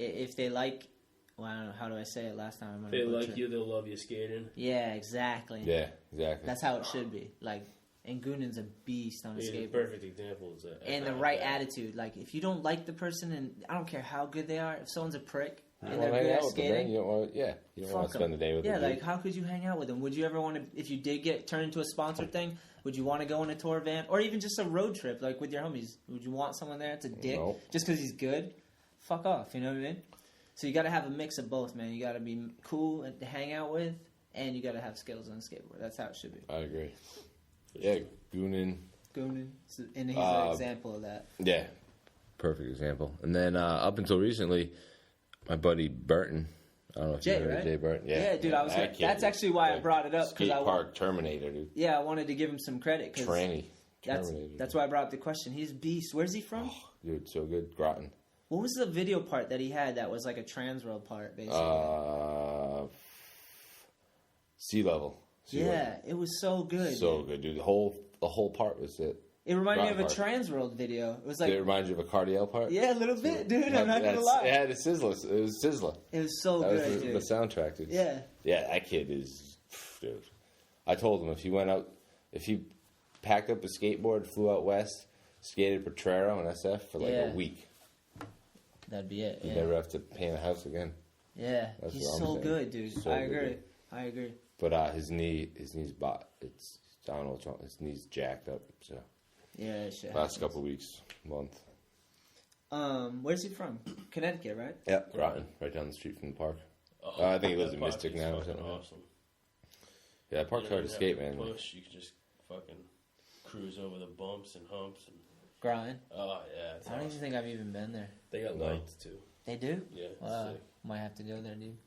Well, I don't know, how do I say it last time? If they like you, they'll love you skating. Yeah, exactly. Yeah, exactly. That's how it should be. Like, and Goonen's a beast on a skateboard. Perfect example is that. And the right attitude. Like, if you don't like the person, and I don't care how good they are, if someone's a prick and they're good at skating, you don't want to spend the day with them. Yeah, like, how could you hang out with them? Would you ever want to, if you did get turned into a sponsored thing, would you want to go on a tour van? Or even just a road trip, like, with your homies? Would you want someone there that's a dick just because he's good? Fuck off, you know what I mean? So you got to have a mix of both, man. You got to be cool and to hang out with, and you got to have skills on a skateboard. That's how it should be. I agree. Yeah, Goonen, and he's an example of that. Yeah, perfect example. And then up until recently, my buddy Burton. I don't know if you heard of Jay Burton. Yeah, dude. That's actually why I brought it up. Skate park Terminator, dude. Yeah, I wanted to give him some credit. Tranny. That's why I brought up the question. He's a beast. Where's he from? Oh, dude, so good. Groton. What was the video part that he had that was like a Transworld part, basically? Sea level. Yeah, it was so good. So good, dude. The whole part was it. It reminded me of a part. Transworld video. It was like... Did it remind you of a Cardiel part? Yeah, a little bit, dude. I'm not going to lie. It had a Sizzla. It was Sizzla. It was so that good, was dude. the soundtrack, dude. Yeah. Yeah, that kid is... Dude. I told him if he went out... If he packed up a skateboard, flew out west, skated Potrero and SF for like a week. That'd be it, He'd never have to paint a house again. Yeah. That's He's what I'm so saying. good, dude. So I good, agree. dude. I agree. But his knee's bot. It's... I don't know what's wrong. His knee's jacked up, so... Yeah, shit. Last couple weeks, month. Where's he from? Connecticut, right? Yep, Groton, right down the street from the park. Oh, I think he lives in that Mystic park is now or fucking something. Awesome. Yeah, that park's hard to skate, man. Push, you can just fucking cruise over the bumps and humps. And, Grind. oh yeah, it's I don't even awesome. think I've even been there. They got No. lights too. They do? Yeah, it's Wow. sick. Might have to go there, dude.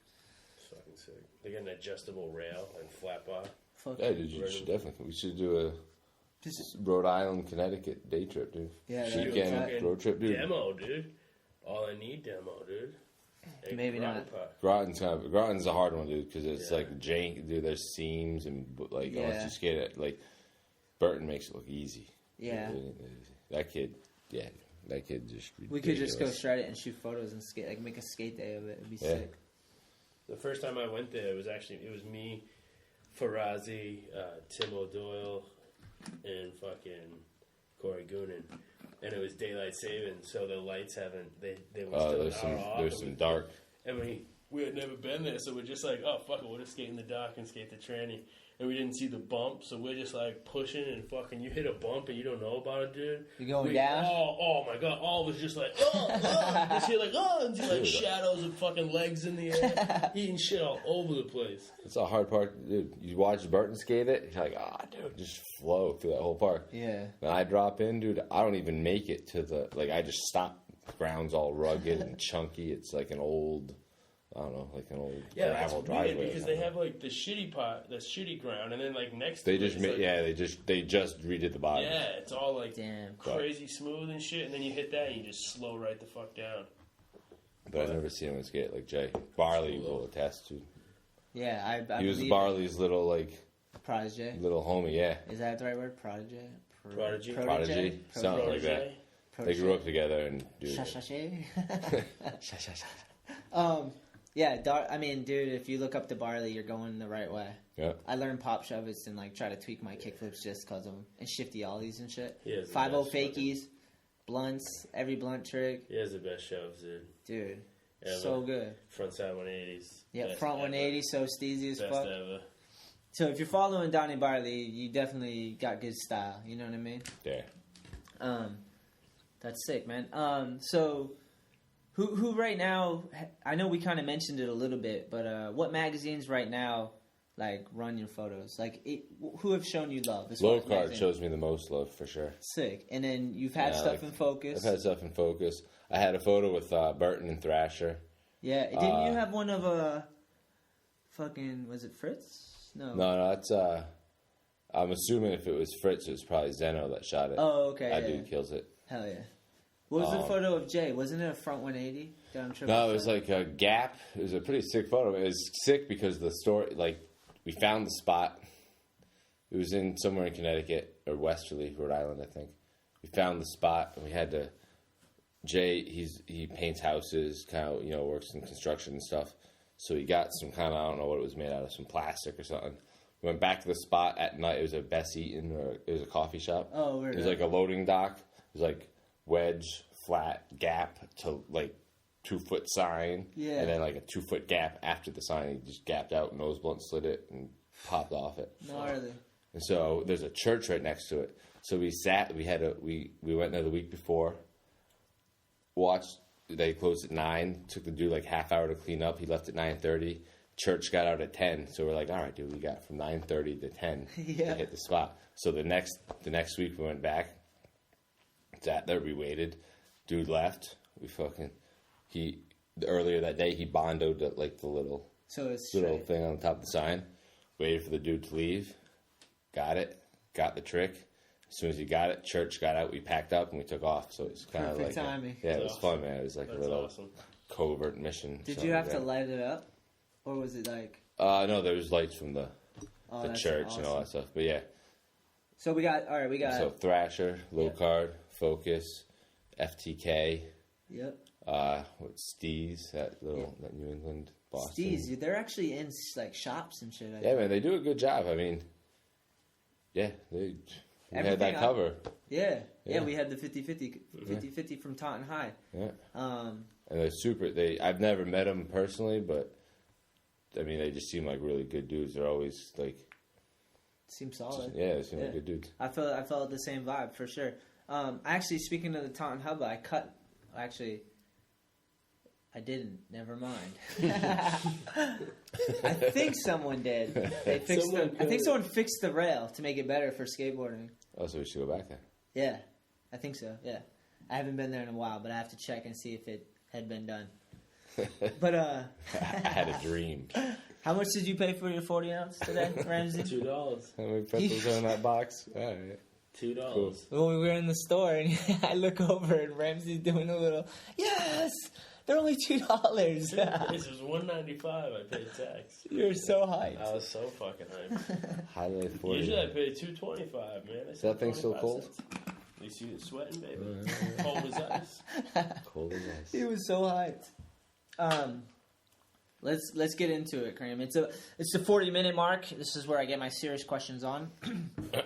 It's fucking sick. They got an adjustable rail and flat bar. Fuck Yeah, dude, you should definitely. We should do a Just, Rhode Island, Connecticut day trip, dude. Yeah, Should do a Weekend fucking road trip, dude. Demo, dude. All I need demo, dude. Hey, Maybe Groton not. Park. Groton's a hard one, dude, because it's Yeah. like jank, dude. There's seams and like Yeah. unless you skate it, like Burton makes it look easy. yeah. That kid, that kid just. We could just go ridiculous. straight it and shoot photos and skate, like make a skate day of it. It'd be Yeah. sick. The first time I went there, it was me, Farazi, Tim O'Doyle, and fucking Corey Ghonem. And it was daylight savings, so the lights they were still There's an hour off. there's some dark. And we had never been there, so we're just like, oh, fuck it, we'll just skate in the dock and skate the tranny. And we didn't see the bump, so we're just like pushing and fucking, you hit a bump and you don't know about it, dude. You going down? Oh my god, all was just like, just hear like, and see like shadows of fucking legs in the air, eating shit all over the place. It's a hard part, dude. You watch Burton skate it, you're like, dude, just flow through that whole park. Yeah. When I drop in, dude, I don't even make it to the, like, I just stop. The ground's all rugged and chunky. It's like an old, I don't know, like an old gravel it's driveway. weird because they have like the shitty part, the shitty ground, and then like next They to just it, made, like, they just redid the bottom. yeah, it's all like Damn. crazy smooth and shit, and then you hit that and you just slow right the fuck down. But I've never seen him skate like Jay. Barley will attest to. Yeah, I He was believe Barley's little, like, protege. little homie, yeah. Is that the right word? Protege? Prodigy? Prodigy? Something like that. They grew up together and, dude. Yeah, I mean, dude, if you look up to Barley, you're going the right way. Yeah. I learned pop shove-its and like try to tweak my kickflips just because of them, and shifty ollies and shit. He has the 5-0 best fakies, blunts, every blunt trick, He has the best shoves, dude. dude. Ever. So good. Front side 180s. Yeah, Best front ever. 180, so steezy as Best fuck. ever. So if you're following Donny Barley, you definitely got good style. You know what I mean? Yeah. That's sick, man. So who right now? I know we kind of mentioned it a little bit, but what magazines right now like run your photos? Like, who have shown you love? as far Low as Card magazines? shows me the most love for sure. Sick. And then you've had Yeah, stuff like, in Focus. I've had stuff in Focus. I had a photo with Burton and Thrasher. Yeah. Didn't you have one of fucking, was it Fritz? No. No, that's I'm assuming if it was Fritz, it was probably Zeno that shot it. Oh, okay. That yeah. dude kills it. Hell yeah. What was the photo of Jay? Wasn't it a front 180 down Trembly? No, it was like a gap. It was a pretty sick photo. It was sick because the story, like, we found the spot. It was in somewhere in Connecticut or Westerly, Rhode Island, I think. We found the spot and we had to. Jay, he paints houses, kind of, works in construction and stuff. So he got some kind of, I don't know what it was made out of, some plastic or something. We went back to the spot at night. It was a Best Eaten, or it was a coffee shop. Oh, weird. It was like a loading dock. It was like wedge, flat, gap to like 2-foot sign. Yeah. And then like a 2-foot gap after the sign. He just gapped out, nose blunt slid it, and popped off it. Gnarly. And so there's a church right next to it. So we went there the week before, watched, they closed at 9, took the dude like half hour to clean up. He left at 9:30. Church got out at 10. So we're like, all right, dude, we got from 9:30 to 10 to hit the spot. So the next week we went back. Sat there, we waited. Dude left. Earlier that day he bondoed like the little thing on the top of the sign. Waited for the dude to leave. Got it. Got the trick. as soon as he got it, church got out, we packed up and we took off. So it's kind of like timing. Yeah, it That's was fun, man. It was like That's a little awesome. covert mission. Did you have to light it up, or was it like? No, there was lights from the That's church awesome. and all that stuff. But yeah, So we got so Thrasher, Low Card, Focus, FTK. Yep. With Steez, that New England Boston. Steez, dude, they're actually in like shops and shit. Yeah, man, they do a good job. I mean, yeah, we had Everything that cover. Yeah, Yeah. we had the 50-50 from Taunton High. Yeah. Um, And they're super. I've never met them personally, but I mean, they just seem like really good dudes. They're always like, seems solid. they seem like good dudes. I felt the same vibe for sure. Actually, speaking of the Taunton Hub, I didn't. Never mind. I think someone did. They fixed I think someone fixed the rail to make it better for skateboarding. Oh, so we should go back there. Yeah, I think so. Yeah, I haven't been there in a while, but I have to check and see if it had been done. But I had a dream. how much did you pay for your 40 ounce today, Ramsey? $2. How many pretzels are in that box? All right. $2. Cool. When we were in the store, and I look over, and Ramsey's doing a little, yes, they're only $2. This was $1.95. I paid tax. You're so hyped. I was so fucking hyped. Highlight 40. Usually I pay $2.25, man. Is that thing still cold? At least you get sweating, baby. Cold as ice. Cold as ice. He was so hyped. Let's get into it, Kareem. It's the 40-minute mark. This is where I get my serious questions on.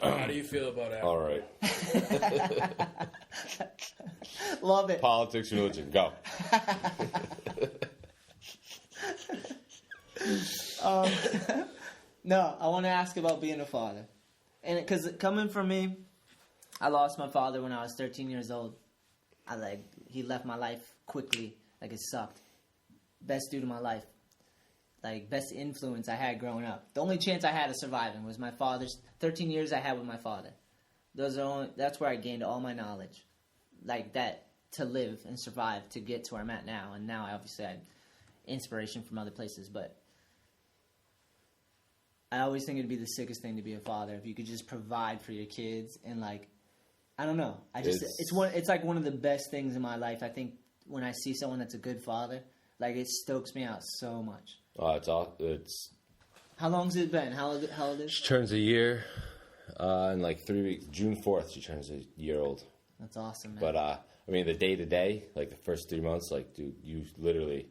How do you feel about Apple? All right. Love it. Politics, religion, go. No, I want to ask about being a father, and because coming from me, I lost my father when I was 13 years old. He left my life quickly, like it sucked. Best dude in my life, like best influence I had growing up. The only chance I had of surviving was my father's 13 years I had with my father. That's where I gained all my knowledge, like that, to live and survive to get to where I'm at now. And now I obviously had inspiration from other places, but I always think it'd be the sickest thing to be a father if you could just provide for your kids and like, I don't know. It's like one of the best things in my life. I think when I see someone that's a good father, like it stokes me out so much. Oh, it's. How long's it been? How old is She turns a year in like 3 weeks. June 4th, she turns a year old. That's awesome, man. But I mean, the day to day, like the first 3 months, like dude, you literally.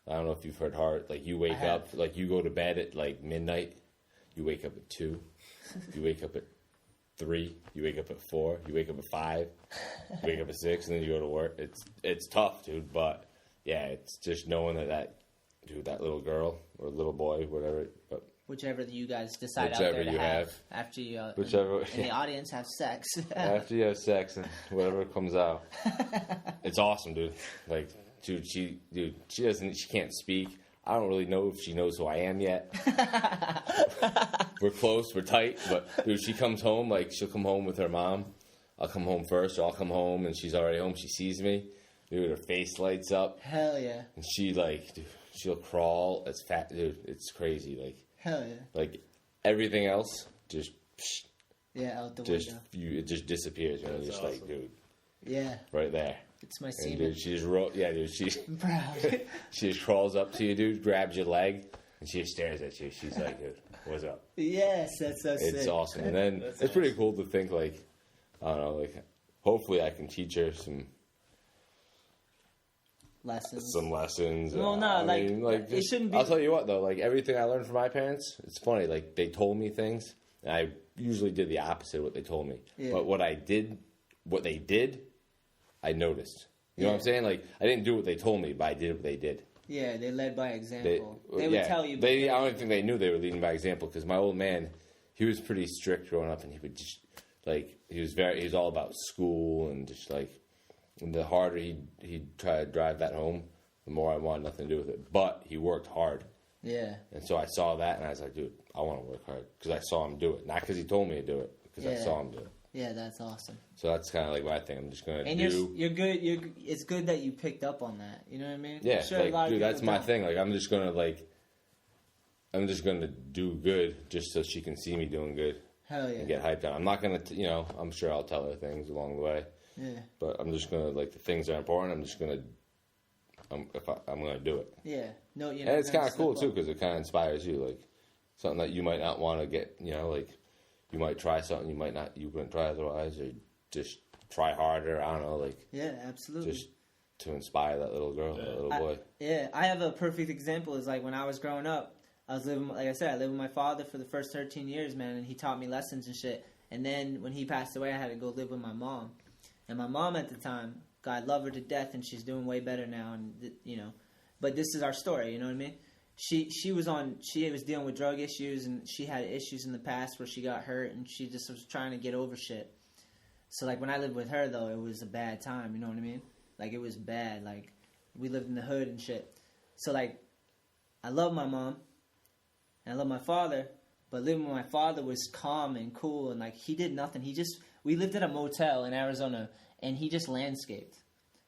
I don't know if you've heard Heart. Like you wake up, like you go to bed at like midnight. You wake up at 2. You wake up at 3. You wake up at 4. You wake up at 5. You wake up at 6, and then you go to work. It's tough, dude. But yeah, it's just knowing that little girl or little boy, whatever. But whichever you guys decide whichever out there to you have after you whichever in the audience have sex. after you have sex and whatever comes out, it's awesome, dude. Like, dude, she can't speak. I don't really know if she knows who I am yet. We're close, we're tight, but dude, she comes home, like she'll come home with her mom. I'll come home first, or I'll come home and she's already home. She sees me, dude, her face lights up. Hell yeah. And she like, dude, she'll crawl as fat, dude. It's crazy, like. Hell yeah. Like everything else, just out the window. It just disappears. You know, That's just awesome. like, dude, Yeah. right there. It's my And semen. dude, she just she I'm proud. she just crawls up to you, dude, grabs your leg, and she just stares at you. She's like, dude, what's up? Yes, that's so sick. It's awesome. And then it's pretty cool to think, like, I don't know, like, hopefully I can teach her some lessons. Well, no, I mean, it shouldn't be. I'll tell you what, though, like, everything I learned from my parents, it's funny, like, they told me things, and I usually did the opposite of what they told me. Yeah. But what they did, I noticed. You know what I'm saying? Like, I didn't do what they told me, but I did what they did. Yeah, they led by example. They would tell you. I don't even think they knew they were leading by example, because my old man, he was pretty strict growing up, and he would just, like, he was all about school, and just, like, and the harder he'd try to drive that home, the more I wanted nothing to do with it. But he worked hard. Yeah. And so I saw that, and I was like, dude, I want to work hard. Because I saw him do it. Not because he told me to do it, because I saw him do it. Yeah, that's awesome. So that's kind of like my thing. I'm just going to And do... you're good. It's good that you picked up on that. You know what I mean? Yeah, I'm sure a lot like, of dude, people that's my don't. thing. Like, I'm just going to do good just so she can see me doing good. Hell yeah. and get hyped on. I'm not gonna, I'm sure I'll tell her things along the way. Yeah. But I'm just gonna the things that are important. I'm just gonna, I'm gonna do it. Yeah. No, And it's kind of cool too because it kind of inspires you, like something that you might not want to get. You might try something you wouldn't try otherwise, or just try harder. I don't know, Yeah, absolutely. just to inspire that little girl, that little boy. I have a perfect example. Is like when I was growing up, I was living, like I said, I lived with my father for the first 13 years, man, and he taught me lessons and shit. And then when he passed away, I had to go live with my mom. And my mom at the time, God love her to death, and she's doing way better now. And but this is our story. You know what I mean? She was dealing with drug issues, and she had issues in the past where she got hurt, and she just was trying to get over shit. So when I lived with her though, it was a bad time. You know what I mean? It was bad. We lived in the hood and shit. So I love my mom, and I love my father. But living with my father was calm and cool, and he did nothing. We lived at a motel in Arizona, and he just landscaped.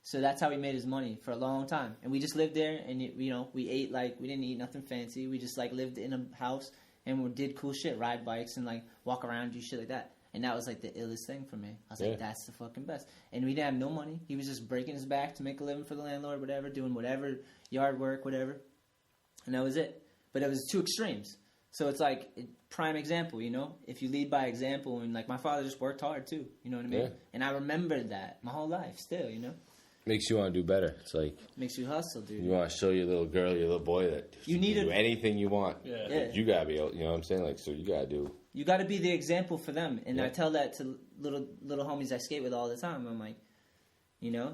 So that's how he made his money for a long time. And we just lived there, and we ate we didn't eat nothing fancy. We just lived in a house and we did cool shit, ride bikes and walk around, do shit like that. And that was the illest thing for me. I was that's the fucking best. And we didn't have no money. He was just breaking his back to make a living for the landlord, whatever, doing whatever, yard work, whatever. And that was it. But it was two extremes. So it's prime example, if you lead by example, and my father just worked hard too, you know what I mean? Yeah. And I remembered that my whole life still, Makes you want to do better. It's makes you hustle, dude. you want to show your little girl, your little boy that you can do anything you want. Yeah. You gotta be able, you know what I'm saying? So you gotta do. You got to be the example for them, and I tell that to little homies I skate with all the time. I'm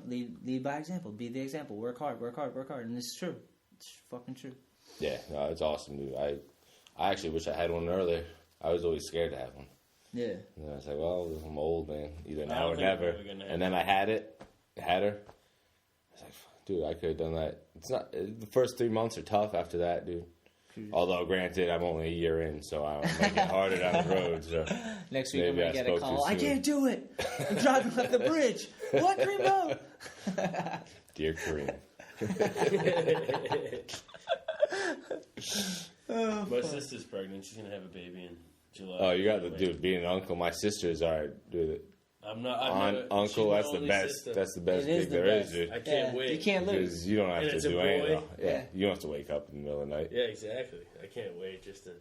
lead by example, be the example, work hard, and it's true. It's fucking true. Yeah, no, it's awesome, dude. I actually wish I had one earlier. I was always scared to have one. Yeah. And I was like, well, I'm old, man. Either now or don't think I'm never. ever gonna have And then I had her. I was like, dude, I could have done that. It's not. The first 3 months are tough after that, dude. Although, granted, I'm only a year in, so I'm making it harder down the road. So next week I'm going to get a call. I can't do it. I'm driving up the bridge. What, Kareem? No. Dear Kareem. My sister's pregnant. She's going to have a baby in July. Oh, you got the dude being an uncle. My sisters are, dude. I'm not. Uncle, that's the best. Sister. That's the best It is gig the there best. is, dude. I can't wait. You can't lose. Because you don't have And to it's a do boy? anything. Yeah. You don't have to wake up in the middle of the night. Yeah, exactly. I can't wait just to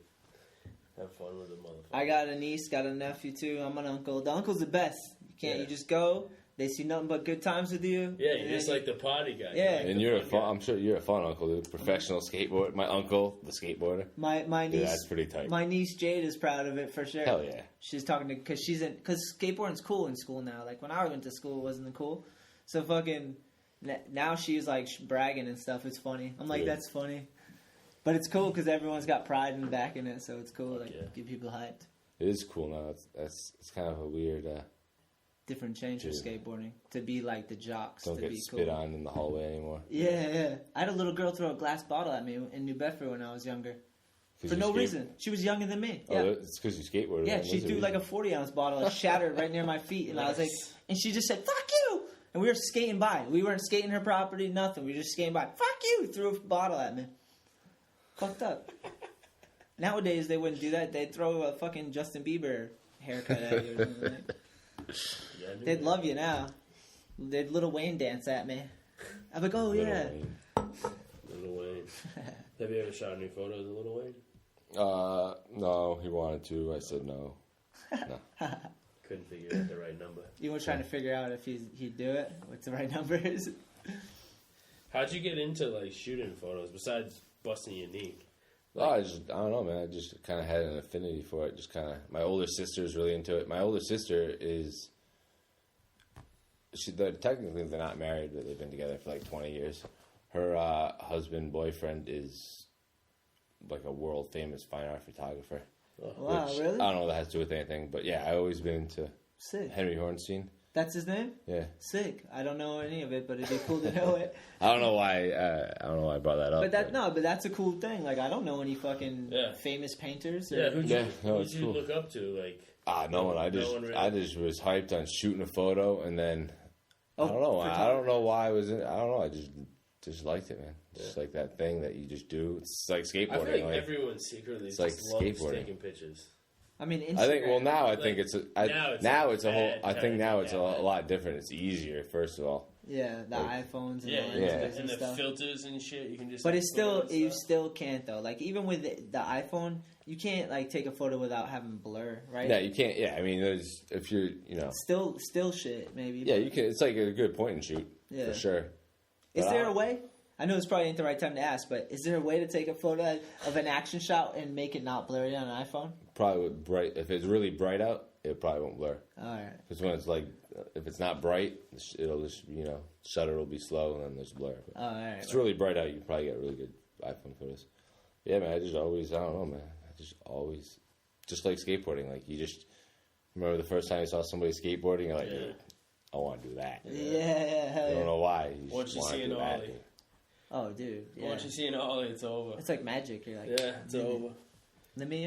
have fun with the motherfucker. I got a niece, got a nephew too. I'm an uncle. The uncle's the best. You can't. Yeah. You just go. They see nothing but good times with you. Yeah, you're just the party guy. Yeah. And you're I'm sure you're a fun uncle, dude. Professional skateboard. My uncle, the skateboarder. My niece. Yeah, that's pretty tight. My niece Jade is proud of it for sure. Hell yeah. She's talking to because skateboarding's cool in school now. When I went to school, it wasn't cool. So fucking now she's bragging and stuff. It's funny. I'm like, that's funny, but it's cool because everyone's got pride in backing it. So it's cool. Get people hyped. It is cool now. It's kind of a weird. Different change for skateboarding to be the jocks. Don't to get be spit cool. on in the hallway anymore. Yeah. I had a little girl throw a glass bottle at me in New Bedford when I was younger. For no reason. She was younger than me. Oh, yeah. It's because you skateboarded. Yeah, she threw a 40-ounce bottle. It shattered right near my feet. And I was and she just said, fuck you! And we were skating by. We weren't skating her property, nothing. We were just skating by. Fuck you! Threw a bottle at me. Fucked up. Nowadays, they wouldn't do that. They'd throw a fucking Justin Bieber haircut at you or something They'd love you now. They'd Lil Wayne dance at me. I'd be like, oh, yeah. Lil Wayne. Have you ever shot any photos of Lil Wayne? No, he wanted to. I said no. Couldn't figure out the right number. You were trying to figure out if he'd do it, what the right number is. How'd you get into shooting photos besides busting your knee? I don't know, man. I just kind of had an affinity for it. Just kind of, my older sister is really into it. My older sister is, technically they're not married, but they've been together for 20 years. Her boyfriend is a world famous fine art photographer. Wow, really? I don't know if that has to do with anything, but yeah, I always been into Sick. Henry Hornstein. That's his name? Yeah. Sick. I don't know any of it, but it'd be cool to know it. I don't know why I brought that up. But that's a cool thing. I don't know any fucking famous painters. Or, who'd you look up to? No one. I just was hyped on shooting a photo, and then I don't know. I don't know why I was in. I don't know. I just liked it, man. Just that thing that you just do. It's like skateboarding. I feel like everyone secretly just loves taking pictures. I mean, Instagram. I think. Well, now I think it's now it's a whole. bad I think now it's a time. lot different. It's easier, first of all. Yeah, the iPhones and Yeah, the lenses and the stuff. filters and shit. You can just. But like, it's put on still, you stuff. still can't though. Like even with the iPhone, you can't like take a photo without having blur, right? Yeah, you can't. Yeah, I mean, there's if you're, Still shit maybe. Yeah, you can. It's like a good point and shoot for sure. Is But there a way? I know it's probably ain't the right time to ask, but is there a way to take a photo of an action shot and make it not blurry on an iPhone? Probably with bright. If it's really bright out, it probably won't blur. All right. Because when it's like, if it's not bright, it'll just shutter will be slow and then there's blur. But All right. if it's really bright out, you can probably get really good iPhone photos. Yeah, man. I don't know, man. Just like skateboarding. Like you just remember the first time you saw somebody skateboarding, you're like, dude, I want to do that. Yeah. You don't know why. Once you wanna see do an that. ollie. Oh, dude. Yeah. Once you see an ollie, it's over. It's like magic. You're like, Yeah, it's over. Let me.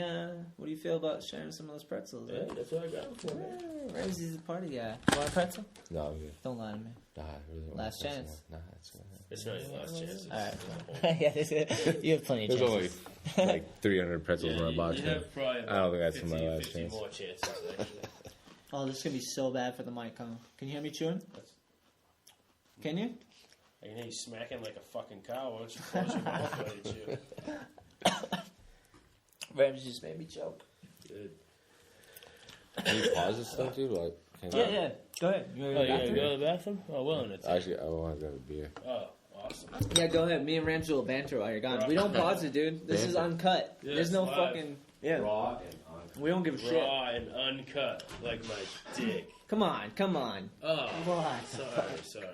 What do you feel about sharing some of those pretzels? Yeah, that's what I got for man. Ramsey's a party guy. You want a pretzel? No, I'm good. Don't lie to me. Nah, I really don't Last want chance. Nah, it's good. It's not your last chance. All right. Yeah, you have plenty of There's only chances. like 300 pretzels in our box. You man. have probably I don't think that's 50, my last 50 chance. more chances, actually. Oh, this is gonna be so bad for the mic, huh? Can you hear me chewing? Can you? I can hear you smacking like a fucking cow. Why don't you close your mouth while you chew? Ramsey just made me choke. Good. Can you pause this stuff, dude? Like, Yeah. Go ahead. You Oh, want you to gotta go to the bathroom? Oh, well, and it's. Actually, I want to grab a beer. Oh, awesome. Yeah, go ahead. Me and Ramsey will banter while you're gone. We don't pause it, dude. This is uncut. Yeah, There's no it's live. fucking... Yeah. Raw and on. We don't give a shit. Raw and uncut, like my dick. Come on. Oh, Why? sorry.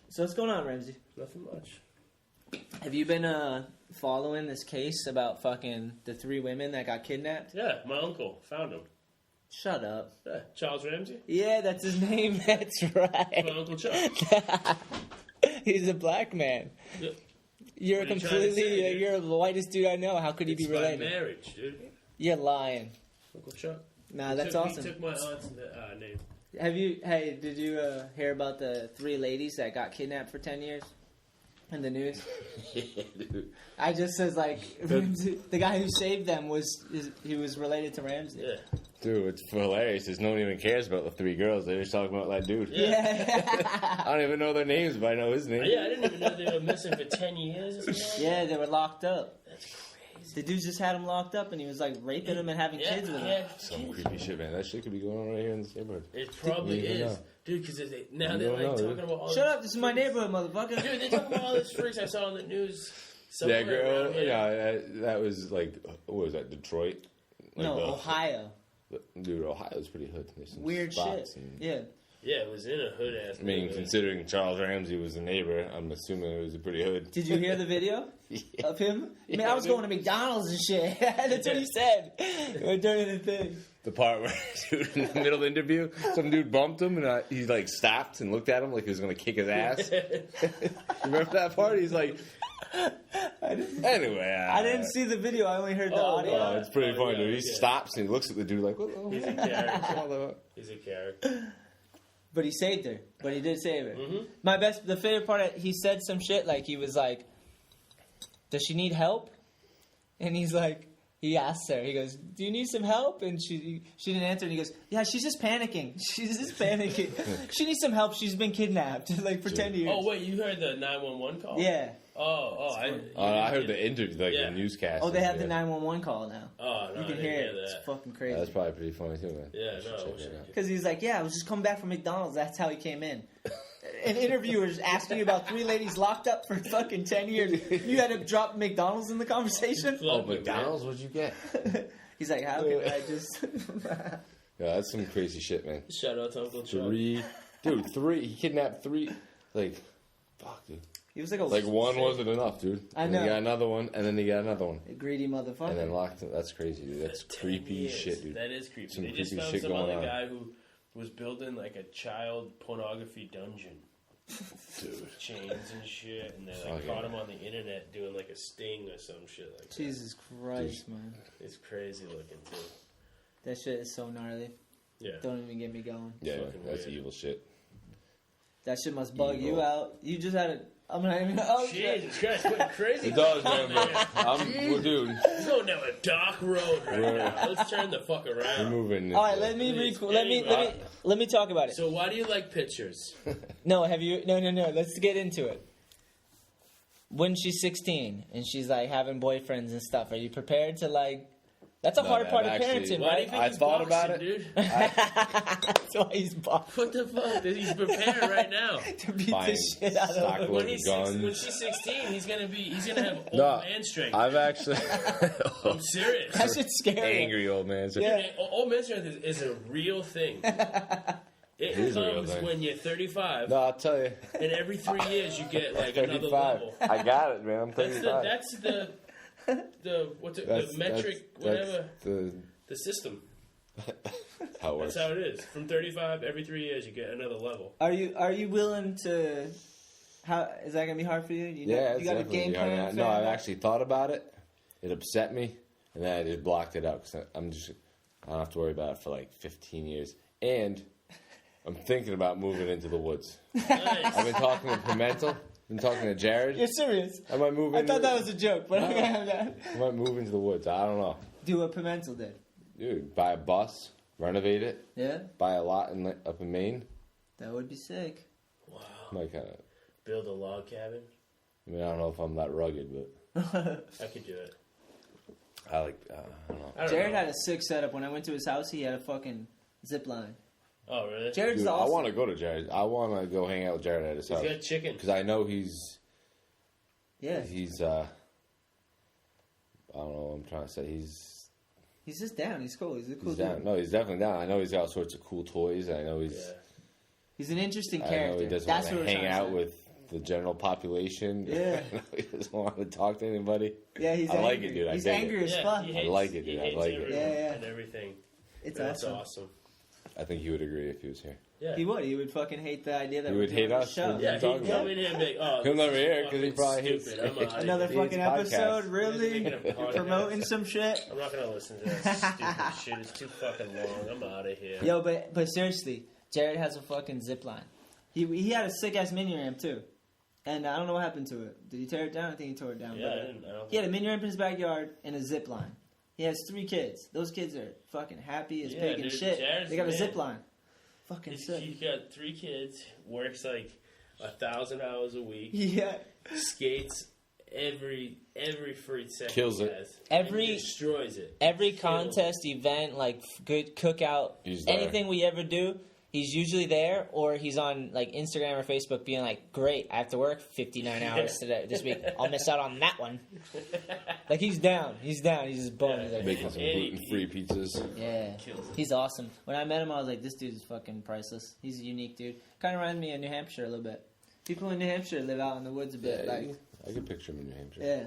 So what's going on, Ramsey? Nothing much. Have you been following this case about fucking the 3 women that got kidnapped? Yeah, my uncle found him. Shut up. Yeah, Charles Ramsey. Yeah, that's his name. That's My right. Uncle Charles. He's a black man. Yeah. You're What are you trying to completely... say, dude? you're the whitest dude I know. How could he It's be by related? marriage, dude. You're lying. Uncle Chuck. Nah, that's He awesome. took my aunt's name. Did you hear about the 3 ladies that got kidnapped for 10 years in the news? Yeah, dude. I just says like Ramsey, the guy who saved them was related to Ramsey. Yeah. Dude, it's hilarious. Is no one even cares about the 3 girls. They're just talking about that dude. Yeah. I don't even know their names, but I know his name. Yeah, I didn't even know they were missing for 10 years or something. Like Yeah, they were locked up. That's crazy. The dude just had them locked up, and he was like raping them and having kids with them. Yeah, Some creepy shit, man. That shit could be going on right here in this neighborhood. it probably You don't is. know. Dude, because now You they're don't like know, talking dude. about all Shut this up! This is my neighborhood, motherfucker. Dude, they're talking about all this freaks I saw on the news. somewhere That girl, around here. yeah, that was like, what was that, Detroit? Like No, Ohio. Dude, Ohio's pretty hood. There's some Weird shit. spots and- Yeah. Yeah, it was in a hood ass. I mean, considering Charles Ramsey was a neighbor, I'm assuming it was a pretty hood. Did you hear the video Yeah. of him? Man, Yeah, I was dude. going to McDonald's and shit. That's what he said during the thing. The part where, dude, in the middle of the interview, some dude bumped him and he like stopped and looked at him like he was going to kick his ass. Remember that part? He's like, anyway. I didn't see the video. I only heard the Oh, audio. Oh, it's pretty funny, yeah, dude. He yeah. stops and he looks at the dude like, what the He's a hell? character. He's a character. But he saved her. But he did save her. Mm-hmm. The favorite part, he said some shit like he was like, "Does she need help?" And he's like, he asked her. He goes, "Do you need some help?" And she didn't answer. And he goes, "Yeah, she's just panicking. She's just panicking. She needs some help. She's been kidnapped like for 10 years." Oh, wait, you heard the 911 call? Yeah. I heard the interview, like Yeah. the newscast. Oh, they have the 911 call now. Oh, no, You can I didn't hear it. hear It's that. fucking crazy. That's probably pretty funny too, man. Yeah, I should no, check I wish that I out. Because he's like, "Yeah, I was just coming back from McDonald's. That's how he came in." An interviewer's asking you about 3 ladies locked up for fucking 10 years. You had to drop McDonald's in the conversation? Oh, McDonald's? What'd you get? He's like, "How can I just..." Yeah, that's some crazy shit, man. Shout out to Uncle Chuck. 3, dude, 3. He kidnapped 3. Like, fuck, dude. He was like a Like one wasn't enough, dude. I And then know. he got another one, and then he got another one, greedy motherfucker. and then locked him. That's crazy, dude. That's 10 creepy years. shit, dude. That is creepy. Some They just creepy found shit some going other on. guy who was building like a child pornography dungeon. Dude. Chains and shit, and they like Fuck caught yeah. him on the internet doing like a sting or some shit like that. Jesus Christ, man. It's crazy looking too. That shit is so gnarly. Yeah. Don't even get me going. Yeah, Fucking that's weird. evil shit. That shit must bug you Evil. out. You just had I'm not even. Oh Jesus Christ, what crazy. It does, man. Well, dude, We're going down a dark road right now. Let's turn the fuck we're around. moving. All right, let me talk about it. So why do you like pictures? No, have you? No. Let's get into it. When she's 16 and she's like having boyfriends and stuff, are you prepared to like? That's a hard part of parenting, Why do you right? think I he's thought boxing, about it. dude? That's why he's boxed What the fuck? He's preparing right now. to beat the Buying shit out of him. stockloads When, of guns. when she's 16, he's gonna have old No, man strength. I've actually I'm serious. That shit's scary. angry old man. So Yeah. Old man strength is a real thing. It is a real comes thing. when you're 35, No, I'll tell you. and every 3 years you get like another 35. level. I got it, man. I'm 35. That's the metric, whatever, the system. How it works. That's how it is. From 35, every 3 years you get another level. Are you willing to? How is that gonna be hard for you? You It's got a definitely game hard. plan? No, I've actually thought about it. It upset me, and then I just blocked it out because I don't have to worry about it for like 15 years. And I'm thinking about moving into the woods. Nice. I've been talking to Pimental. Been talking to Jared. You're serious? I might move. I thought that was a joke, but I'm gonna have that. I might move into the woods. I don't know, Do what Pimental did. dude. Buy a bus, renovate it, Yeah, buy a lot up in Maine. that would be sick. Wow. Might kind of. Build a log cabin. I mean, I don't know if I'm that rugged, but I could do it. I like. I don't know. I don't Jared know. had a sick setup. When I went to his house, he had a fucking Zipline. Oh, really? Jared's Dude, awesome. I want to go to Jared. I want to go hang out with Jared at his He's house got chicken. because I know he's. Yeah, He's. I don't know what I'm trying to say. he's just down. He's cool. He's a cool He's dude. down. No, he's definitely down. I know he's got all sorts of cool toys. I know he's. Yeah. He's an interesting I character. know he doesn't That's want what to we're hang trying to out say. with the general population. Yeah. I know he doesn't want to talk to anybody. Yeah, he's I angry. like it, dude. I He's dig angry it. as Yeah, fuck. he I hates- like it, dude. he I hates like it. everyone Yeah. and everything. It's That's awesome. awesome. I think he would agree if he was here. Yeah. He would. He would fucking hate the idea that He we're would doing hate this us show. for Yeah, talking he'd come in here and be like, oh, He'll this never is hear it 'cause he fucking probably hates stupid. I'm outta Another here. fucking Hates podcasts. episode, really? Making a podcast. Promoting some shit. I'm not gonna listen to that stupid shit. It's too fucking long. I'm out of here. Yo, but seriously, Jared has a fucking Zipline. He had a sick ass mini ramp too, and I don't know what happened to it. Did he tear it down? I think he tore it down. Yeah, but, I don't he had a mini ramp in his backyard and a Zipline. He has 3 kids. Those kids are fucking happy as Yeah, pig and dude, shit. Jared's They got a the man. Zipline. Fucking sick. He's got 3 kids, works like 1,000 hours a week, Yeah. skates every free second Kills he it. has. Every- And destroys it. Every Kills. contest, event, like good cookout, He's there. anything we ever do, he's usually there, or he's on like Instagram or Facebook, being like, "Great, I have to work 59 hours today this week. I'll miss out on that one." Like he's down. He's down. He's just bummed. Yeah. He's like, Making some Any- gluten-free pizzas. yeah, Kills it. he's awesome. When I met him, I was like, "This dude's fucking priceless. He's a unique dude." Kind of reminds me of New Hampshire a little bit. People in New Hampshire live out in the woods a bit, Yeah, like I can picture him in New Hampshire. yeah,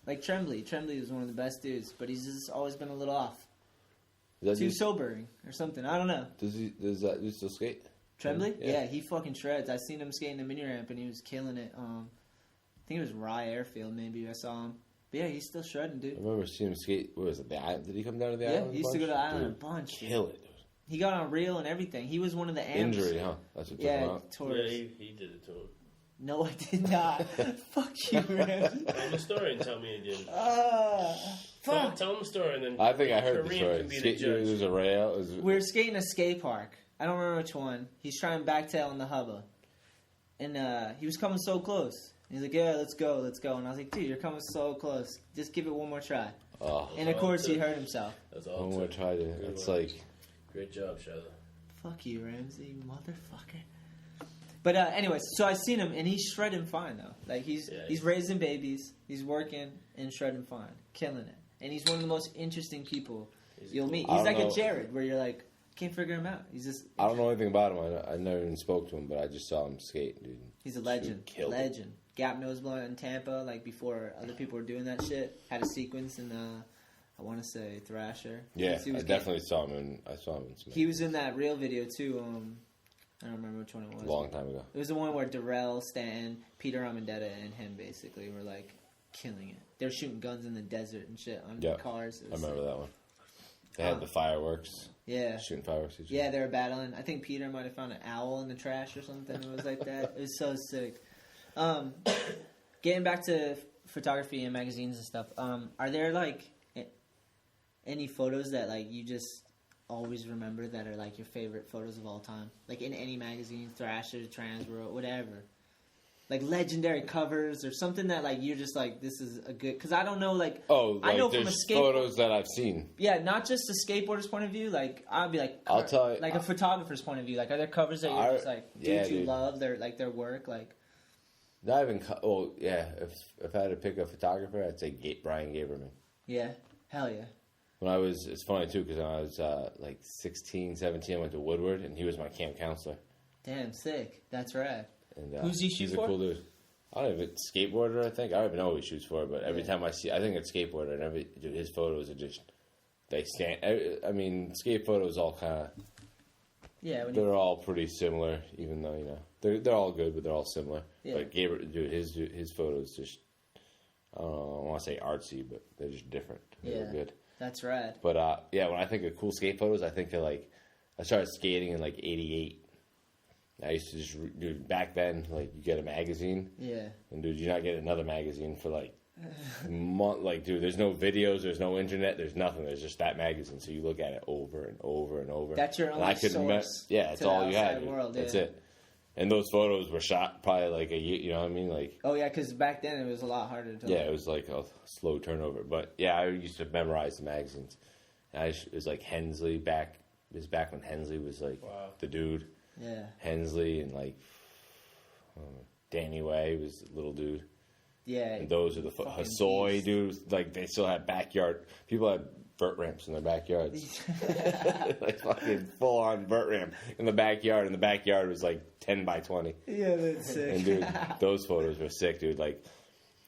like Trembly. Trembly was one of the best dudes, but he's just always been a little off, Is that too dude- sobering or something. I don't know. Does that dude still skate? Trembly? Yeah. Yeah, he fucking shreds. I seen him skating a mini ramp and he was killing it. I think it was Rye Airfield, maybe I saw him. But yeah, he's still shredding, I dude. remember seeing him skate. What was it? The island? Did he come down to the Yeah, island? he used to go to the island a bunch. Dude. Kill it, dude. He got on reel and everything. He was one of the amps. Injury, huh? That's what took him Yeah, out. tore Yeah, his- he did it to him. No, I did not. Fuck you, man. Tell him the story and tell me he did it. Fuck. Tell him the story and then I think I heard the Kareem story. can be the Skate, judge. there's a rail. We were skating a skate park. I don't remember which one. He's trying backtail on the hubba. And he was coming so close. And he's like, yeah, let's go. And I was like, dude, you're coming so close. Just give it one more try. Oh, And of course, he hurt himself. That's one all. more it took. try to. Good It's one. like Great job, Shadow. Fuck you, Ramsey, motherfucker. But anyways, so I seen him and he's shredding fine though. Like he's raising babies, he's working and shredding fine, killing it. And he's one of the most interesting people you'll meet. I He's don't like know. a Jared, where you're like, can't figure him out. He's just I don't know anything about him. I never even spoke to him, but I just saw him skate, dude. he's a legend. Killed it. Legend. Gap nose blunt in Tampa, like before other people were doing that shit. Had a sequence in I want to say Thrasher. Yeah, He was I definitely saw him. I saw him in some. He was in that real video too. I don't remember which one it was. a long time ago. It was the one where Darrell, Stanton, Peter Amendetta, and him basically were like killing it. They were shooting guns in the desert and shit on Yeah, cars. It I was remember that one. They had the fireworks. Yeah. Shooting fireworks. At each Yeah, they were battling. I think Peter might have found an owl in the trash or something. It was like that. It was so sick. Getting back to photography and magazines and stuff, are there like any photos that like you just always remember that are like your favorite photos of all time? Like in any magazine, Thrasher, Transworld, whatever. Like legendary covers or something that like you're just like, this is a good, because I don't know, like, I know from a photos that I've seen. Yeah, not just a skateboarder's point of view. Like I'd be like, I'll tell you, like a photographer's point of view. Like, are there covers that you're just like, you love their work? Like, not even. If I had to pick a photographer, I'd say Brian Gaberman. Yeah, hell yeah. When I was, it's funny too, because when I was like 16, 17, I went to Woodward, and he was my camp counselor. Damn, sick. That's rad. And, who's he shoot he's for? A cool dude. I don't even, skateboarder, I think. I don't even know who he shoots for, but every time I see, I think it's skateboarder, and dude, his photos are just, they stand, I mean, skate photos all kind of, they're all pretty similar, even though, you know, they're all good, but they're all similar. Yeah. But dude, his photos just, I don't know, I want to say artsy, but they're just different. They're good. That's rad. But, yeah, when I think of cool skate photos, I think of, like, I started skating in, like, 88. I used to just, dude, back then, like, you get a magazine. Yeah. And, dude, you're not getting another magazine for, like, like, dude, there's no videos, there's no internet, there's nothing. There's just that magazine. So you look at it over and over and over. That's your only source. Yeah, it's all you had. World, That's it. And those photos were shot probably, like, a year, you know what I mean? Like. Oh, yeah, because back then it was a lot harder to. Yeah, it was, like, a slow turnover. But, yeah, I used to memorize the magazines. It was, like, Hensley back. It was back when Hensley was, like, the dude. Yeah, Hensley and like Danny Way was a little dude. Yeah, and those are the Hosoi dudes. Like they still had backyard. People had vert ramps in their backyards, like fucking full on vert ramp in the backyard. And the backyard was like 10 by 20. Yeah, that's sick. And dude, those photos were sick, dude. Like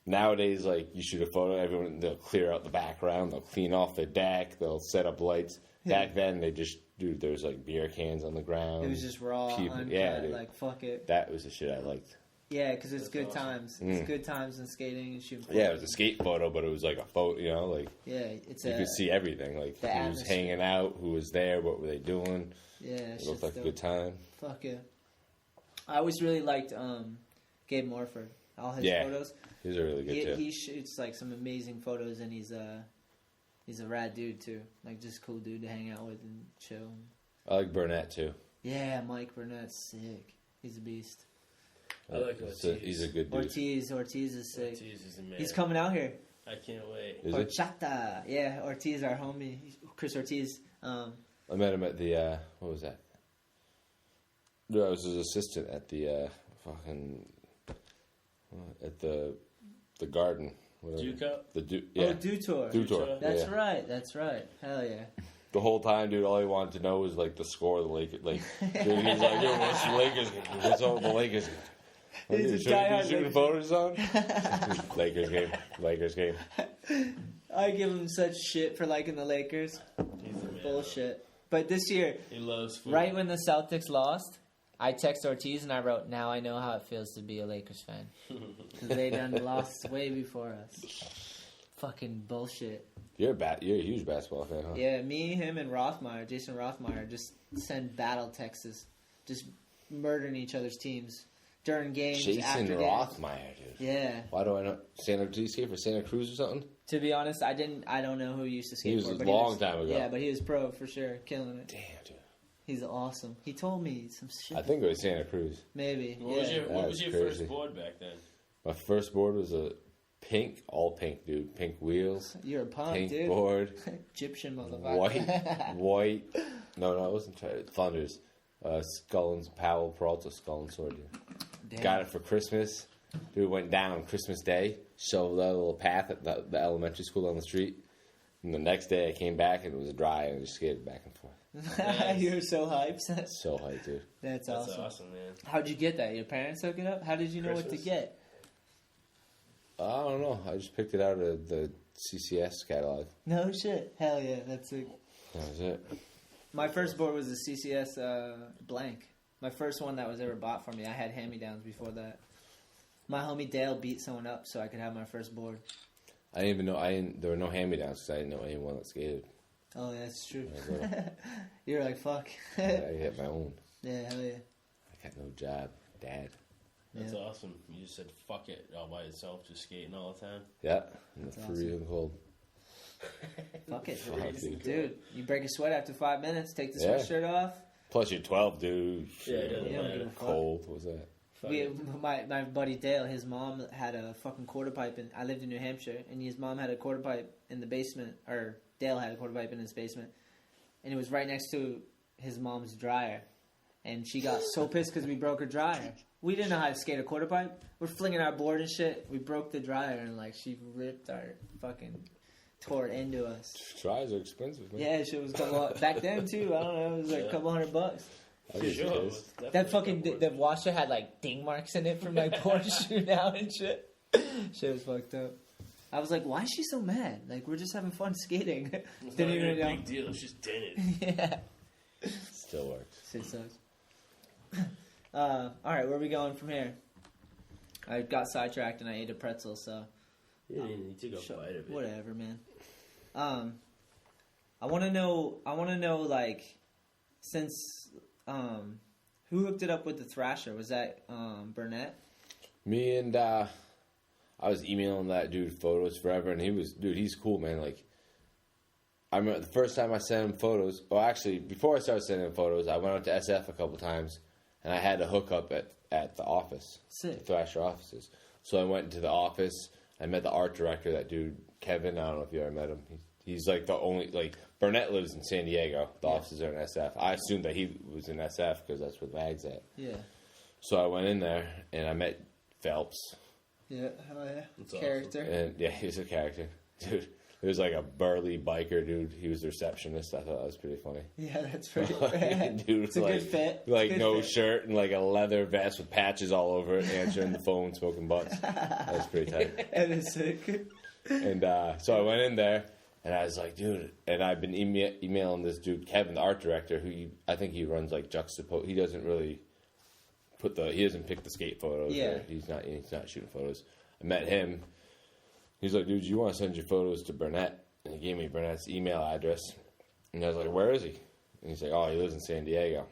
nowadays, like you shoot a photo, everyone they'll clear out the background, they'll clean off the deck, they'll set up lights. Back then, they just, dude, there was like beer cans on the ground. It was just raw, uncut, dude. Like, fuck it. That was the shit I liked. Yeah, because it's good times. It's good times in skating and shooting. Yeah, it was a skate photo, but it was like a photo, you know, like. Yeah, you could see everything, like who was hanging out, who was there, what were they doing. Yeah, it looked like a good time. Fuck yeah. I always really liked Gabe Morford. All his photos. He's a really good too. He shoots like some amazing photos, and he's a rad dude too. Like just cool dude to hang out with and chill. I like Burnett too. Yeah, Mike Burnett's sick. He's a beast. I like Ortiz. He's a good dude. Ortiz is sick. Ortiz is a man. He's coming out here. I can't wait. Horchata. Yeah, Ortiz, our homie. Chris Ortiz. I met him at the, what was that? I was his assistant at the, at the garden. Dew Cup? Oh, Dew Tour. Dew Tour. That's right. Hell yeah. The whole time, dude, all he wanted to know was, like, the score of the Lakers. Like, dude, he's like, yo, what's the Lakers? What's all the Lakers? Should we shoot photos on? Lakers game. I give him such shit for liking the Lakers. Bullshit. But this year, he loves football. Right when the Celtics lost, I texted Ortiz and I wrote, now I know how it feels to be a Lakers fan. Because they done lost way before us. Fucking bullshit. You're a huge basketball fan, huh? Yeah, me, him, and Jason Rothmeyer, just send battle texts. Just murdering each other's teams during games, Jason Rothmeyer, dude. Yeah. Why do I know? Did he skate for Santa Cruz or something? To be honest, I don't know who he used to skate for. He was a long time ago. Yeah, but he was pro for sure, killing it. Damn, dude. He's awesome. He told me some shit. I think it was Santa Cruz. Maybe. What was your first board back then? My first board was a all pink, dude. Pink wheels. You're a punk, pink dude. Board. Egyptian motherfucker. White. No, it wasn't Thunders. Powell Peralta Skull and Sword, dude. Damn. Got it for Christmas. Dude, went down Christmas Day. Showed that little path at the elementary school down the street. And the next day I came back and it was dry and I just skated back and forth. Nice. You were so hyped. So hyped, dude. That's awesome. That's awesome, man. How'd you get that? Your parents hook it up? How did you know what to get? I don't know. I just picked it out of the CCS catalog. No shit. Hell yeah, that's sick. That was it. My first board was a CCS blank. My first one that was ever bought for me. I had hand-me-downs before that. My homie Dale beat someone up so I could have my first board. I didn't even know. There were no hand-me-downs because I didn't know anyone that skated. Oh, that's true. You're like, fuck. I hit my own. Yeah, hell yeah. I got no job, Dad. That's awesome. You just said fuck it all by yourself, just skating all the time. Yeah, in the freezing cold. Fuck it, dude. You break a sweat after 5 minutes. Take the sweatshirt off. Plus, you're 12, dude. Yeah, it doesn't matter. Cold. What was that? My buddy Dale, his mom had a fucking quarter pipe, and I lived in New Hampshire, and his mom had a quarter pipe in the basement, or Dale had a quarter pipe in his basement, and it was right next to his mom's dryer, and she got so pissed because we broke her dryer. We didn't know how to skate a quarter pipe. We're flinging our board and shit. We broke the dryer, and like she ripped our fucking tore it into us. Dryers are expensive, man. Yeah, shit was back then too. I don't know, it was like a couple $100. Sure. That fucking the washer had like ding marks in it from like board shooting out and shit. Shit was fucked up. I was like, why is she so mad? Like, we're just having fun skating. It's not even a big deal. It's just dented. Yeah. Still works. Shit sucks. All right, where are we going from here? I got sidetracked and I ate a pretzel, so. You took a bite of it. Whatever, man. I want to know, like, since, who hooked it up with the Thrasher? Was that, Burnett? Me and, I was emailing that dude photos forever, and he's cool, man. Like, I remember the first time I sent him photos, actually, before I started sending him photos, I went out to SF a couple times, and I had to hook up at the office. Sick. The Thrasher offices. So I went into the office, I met the art director, that dude, Kevin. I don't know if you ever met him. He's like the only, like, Burnett lives in San Diego. The offices are in SF. I assumed that he was in SF because that's where the bag's at. Yeah. So I went in there, and I met Phelps. Yeah, hell yeah. That's Character. awesome. And yeah, he was a character. Dude, it was like a burly biker dude. He was the receptionist. I thought that was pretty funny. Yeah, that's pretty bad. Dude, it's a like, good fit. Like good no fit. shirt and like a leather vest with patches all over it, answering the phone, smoking butts. That was pretty tight. That is sick. And so I went in there, and I was like, dude, and I've been emailing this dude, Kevin, the art director, I think he runs like Juxtapose. He doesn't really he doesn't pick the skate photos. Yeah. He's not shooting photos. I met him. He's like, dude, you want to send your photos to Burnett? And he gave me Burnett's email address. And I was like, where is he? And he's like, oh, he lives in San Diego.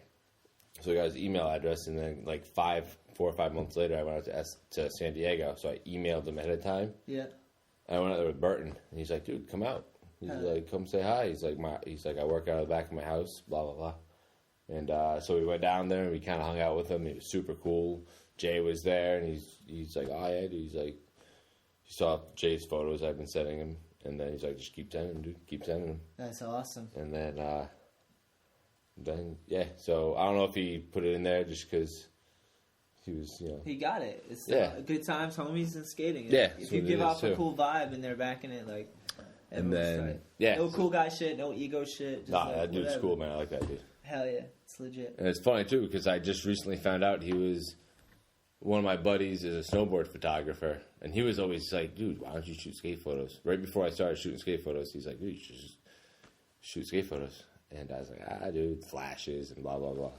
So I got his email address, and then like 4 or 5 months later, I went out to San Diego. So I emailed him ahead of time. Yeah. I went out there with Burton, and he's like, dude, come out. He's like, come say hi. He's like, I work out of the back of my house, blah, blah, blah. And so we went down there, and we kind of hung out with him. He was super cool. Jay was there, and he's like, oh, yeah, dude. He's like, he saw Jay's photos I've been sending him, and then he's like, just keep sending them, dude. Keep sending them. That's awesome. And then, yeah. So I don't know if he put it in there just because he was, you know. He got it. It's good times, homies, and skating. Yeah. If you give off a cool vibe and they're backing it, like, and then, right. yeah. No cool guy shit, no ego shit. Just Nah, like, that dude's whatever. cool, man. I like that dude. Hell yeah. It's legit. And it's funny, too, because I just recently found out one of my buddies is a snowboard photographer, and he was always like, dude, why don't you shoot skate photos? Right before I started shooting skate photos, he's like, dude, you should just shoot skate photos. And I was like, dude, flashes and blah, blah, blah.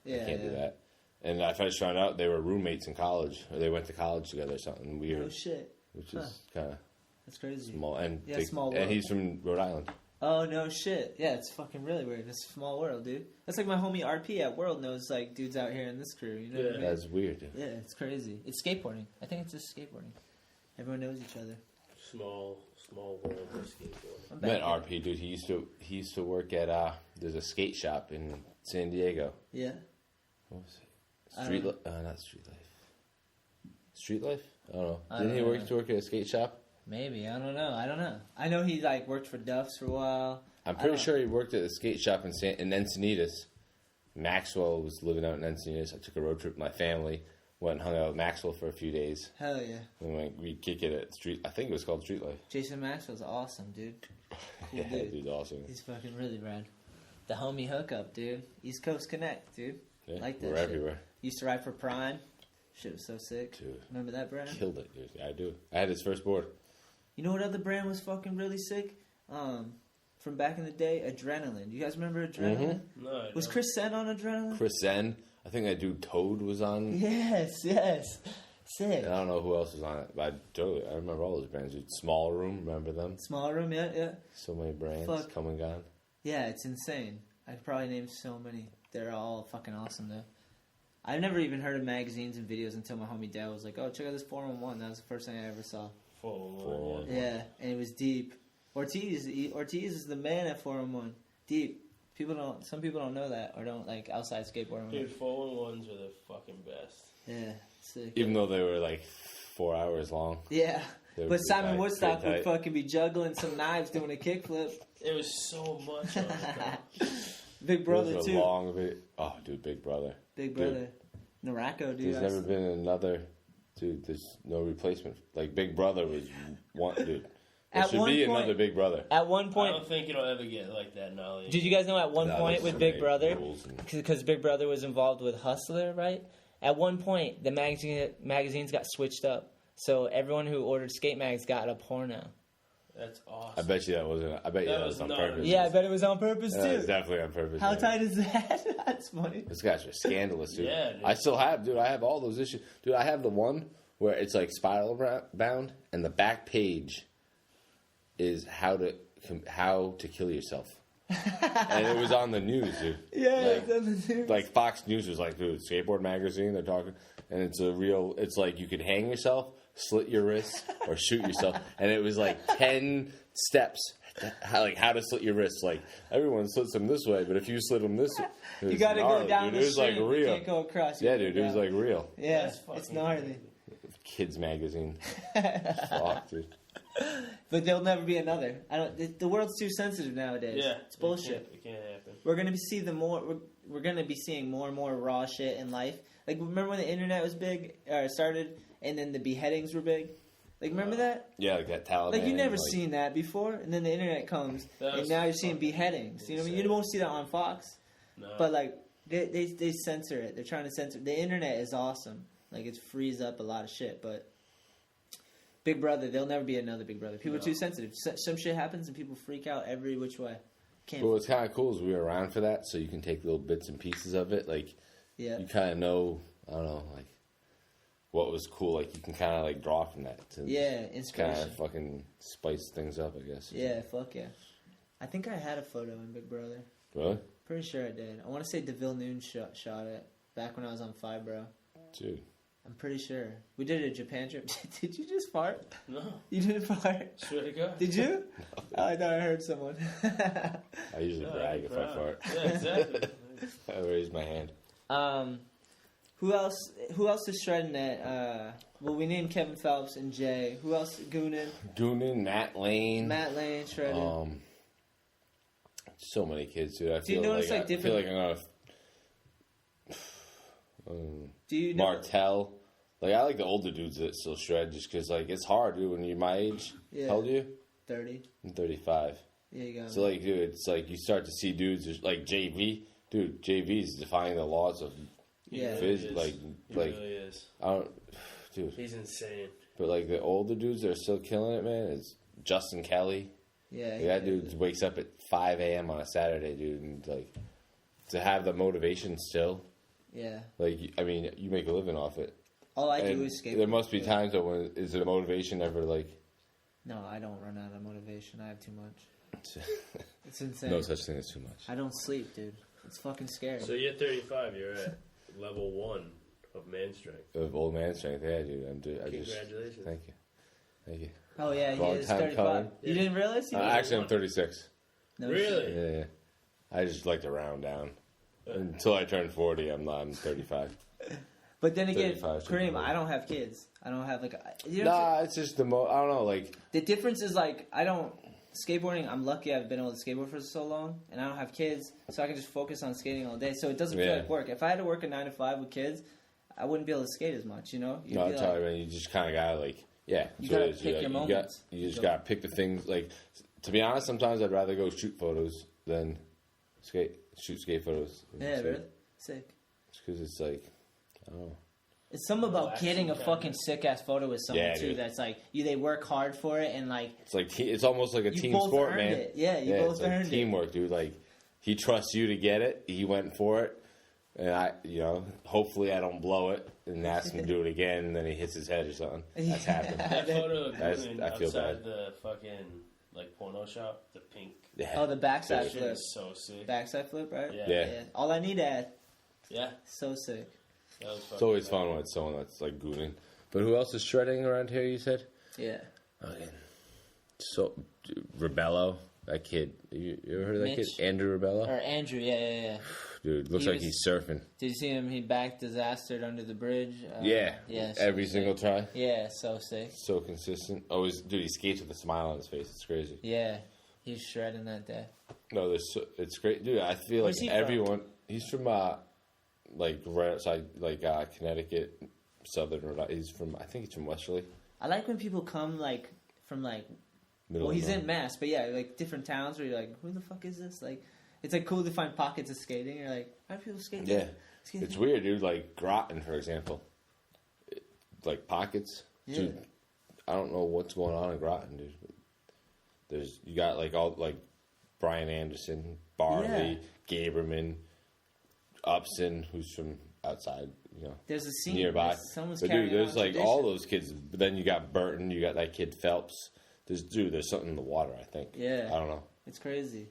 Yeah, I can't do that. And I just found out they were roommates in college, or they went to college together or something weird. Oh, shit. Which is kind of That's crazy. small. And small world. And he's from Rhode Island. Oh, no shit. Yeah, it's fucking really weird. It's a small world, dude. That's like my homie RP at World knows, like, dudes out here in this crew. You know what I mean? That's weird, dude. Yeah, it's crazy. It's skateboarding. I think it's just skateboarding. Everyone knows each other. Small world of skateboarding. Met RP, dude. He used to work at there's a skate shop in San Diego. Yeah. What was it? Not Street Life. Street Life? I don't know. Didn't he work at a skate shop? Maybe. I don't know. I know he, like, worked for Duff's for a while. I'm pretty sure he worked at a skate shop in Encinitas. Maxwell was living out in Encinitas. I took a road trip with my family. Went and hung out with Maxwell for a few days. Hell yeah. And we kick it at Street. I think it was called Street Life. Jason Maxwell's awesome, dude. Cool Yeah, dude. dude's awesome. He's fucking really rad. The homie hookup, dude. East Coast Connect, dude. Yeah, Like that we're shit. everywhere. Used to ride for Prime. Shit was so sick. Dude. Remember that brand? Killed it, dude. Yeah, I do. I had his first board. You know what other brand was fucking really sick? From back in the day, Adrenaline. Do you guys remember Adrenaline? No, I don't. Was Chris Sen on Adrenaline? Chris Zen. I think that dude Toad was on. Yes. Sick. And I don't know who else was on it, but I remember all those brands. Dude. Small Room, remember them? Small Room, yeah. So many brands come and gone. Yeah, it's insane. I could probably name so many. They're all fucking awesome, though. I've never even heard of magazines and videos until my homie dad was like, "Oh, check out this 411." That was the first thing I ever saw. 411. Yeah, and it was deep. Ortiz is the man at 411. Deep. Some people don't know that or don't like outside skateboarding. Dude, 411s are the fucking best. Yeah, sick. Even though they were like 4 hours long. Yeah, but Simon tight, Woodstock pretty would tight. fucking be juggling some knives doing a kickflip. It was so much on it. Big Brother Those are too. long oh, dude, Big Brother. Big Brother. Narako, dude. There's never been another. Dude, there's no replacement. Like Big Brother was one, dude. There At should one be point- another Big Brother. At one I point, don't think it'll ever get like that knowledge. did you guys know at one No, point there's with so Big many Brother, rules and- because Big Brother was involved with Hustler, right? At one point, the magazines got switched up, so everyone who ordered skate mags got a porno. That's awesome. I bet you that wasn't. I bet you That that was was on not- purpose. Yeah, I bet it was on purpose That was too. definitely on purpose. How man. tight is that? That's funny. Those guys are scandalous, dude. Yeah, dude. I still have, dude. I have all those issues, dude. I have the one where it's like spiral bound, and the back page is how to kill yourself, and it was on the news, dude. Yeah, Like- it's on the news. Like Fox News was like, dude, skateboard magazine. They're talking, and it's a real. It's like you could hang yourself, slit your wrists, or shoot yourself, and it was like 10 steps. How to slit your wrists? Like everyone slits them this way, but if you slit them this, You got to go gnarly, down dude. the It was string. like You real. can't go across. Yeah, dude, it was like real. Yeah, That's it's fucking gnarly. Kids magazine. Fuck, dude. But there'll never be another. The world's too sensitive nowadays. Yeah, It's bullshit. It can't happen. We're gonna we're gonna be seeing more and more raw shit in life. Like remember when the internet was big or started, and then the beheadings were big. Like remember that? Yeah, like that Taliban. Like you never like, seen that before, and then the internet comes, That and was now you're seeing fucking beheadings. You know what I mean? insane. You won't see that on Fox, No. but like they censor it. They're trying to censor. The internet is awesome. Like it frees up a lot of shit, but. Big Brother, there'll never be another Big Brother. People are too sensitive. Some shit happens and people freak out every which way. Can't. But what's kind of cool is we were around for that, so you can take little bits and pieces of it. Like Yeah. you kind of know, I don't know, like what was cool. Like you can kind of like draw from that. To Yeah, kind inspiration. of fucking spice things up, I guess. Yeah, fuck yeah. I think I had a photo in Big Brother. Really, Pretty sure I did. I want to say DeVille Noon shot it back when I was on Fibro. dude. I'm pretty sure. We did a Japan trip. Did you just fart? No. You didn't fart? Swear to God. Did you? Oh, I thought I heard someone. I usually No, brag I'm if I proud. fart. Yeah, exactly. I raise my hand. Who else is shredding it? Well, we named Kevin Phelps and Jay. Who else? Goonan. Goonan, Matt Lane. Matt Lane shredding. So many kids, dude. I Do you feel notice, like, I feel different- like I'm gonna. Do you know? Martell. Like, I like the older dudes that still shred just because, like, it's hard, dude, when you're my age. Yeah. How old are you? 30. I'm 35. Yeah, you got So, like, dude, it's like you start to see dudes like JV. Dude, JV's defying the laws of Yeah. phys. He Like, really is. I don't. Dude. He's insane. But, like, the older dudes that are still killing it, man, is Justin Kelly. Yeah. Like, that dude wakes up at 5 a.m. on a Saturday, dude, and, like, to have the motivation still. Yeah. Like, I mean, you make a living off it. All I do And is skateboard. there must be times though when is the motivation ever like No, I don't run out of motivation. I have too much. It's insane. no such thing as too much. I don't sleep, dude. It's fucking scary. So you're 35. You're at level 1 of man strength. Of old man strength, yeah, dude. I just Congratulations. thank you. Oh yeah, he Long is time 35. coming. You didn't realize? Actually, I'm 36. No Really? shit. Yeah. I just like to round down until I turn 40. I'm 35. But then again, 35, Kareem, 35. I don't have kids. I don't have you know what I'm saying? Nah, it's just I don't know, like The difference is like I don't skateboarding. I'm lucky I've been able to skateboard for so long, and I don't have kids, so I can just focus on skating all day. So it doesn't feel Yeah. like work. If I had to work a 9 to 5 with kids, I wouldn't be able to skate as much. You know? You'd no, be I'm like- telling you, man, you just kind of gotta like yeah. You that's what gotta it is. pick your moments. You just gotta pick the things. Like to be honest, sometimes I'd rather go shoot photos than shoot skate photos. Yeah, really sick. Because it's like I don't know. It's something about Relaxing getting a kind fucking sick ass photo with someone Yeah, too. dude. That's like they work hard for it, and like It's like it's almost like a you team both sport, earned man. it. Yeah, you both it's like earned it. teamwork, dude. Like he trusts you to get it. He went for it, and I, hopefully I don't blow it and ask him to do it again, and then he hits his head or something. That's happened. That photo of That's- Cruden I feel outside bad. the fucking like porno shop, the pink. Yeah. Oh, the backside That shit flip. is so sick. Backside flip, right? Yeah. Yeah. All I need to add. Yeah. So sick. That was It's always fun when it's someone that's like gooning. But who else is shredding around here? You said. Yeah. Okay. So, Rebello, that kid. You ever heard of that Mitch? kid? Andrew Rebello? Or Andrew, yeah. Dude, looks like he's surfing. Did you see him? He back disastered under the bridge. Yeah. So Every single try. Yeah, so sick. So consistent. Always, dude, he skates with a smile on his face. It's crazy. Yeah, he's shredding that day. No, it's great. Dude, I feel Where's like he everyone... He's from, like, right outside, like, Connecticut, southern Rhode Island. He's from, I think he's from Westerly. I like when people come, like, from, like... Middle he's in Mass, but yeah, like, different towns where you're like, who the fuck is this? Like, it's, like, cool to find pockets of skating. You're like, why do people skate? Yeah. It's weird, dude. Like, Groton, for example. Like, pockets. Yeah. Dude, I don't know what's going on in Groton, dude. You got, like, all, like, Brian Anderson, Barley, Gaberman, Upson, who's from outside, you know. There's a scene nearby. Someone's but carrying dude, there's on like tradition. all those kids. But then you got Burton, you got that kid Phelps. There's something in the water, I think. Yeah. I don't know. It's crazy.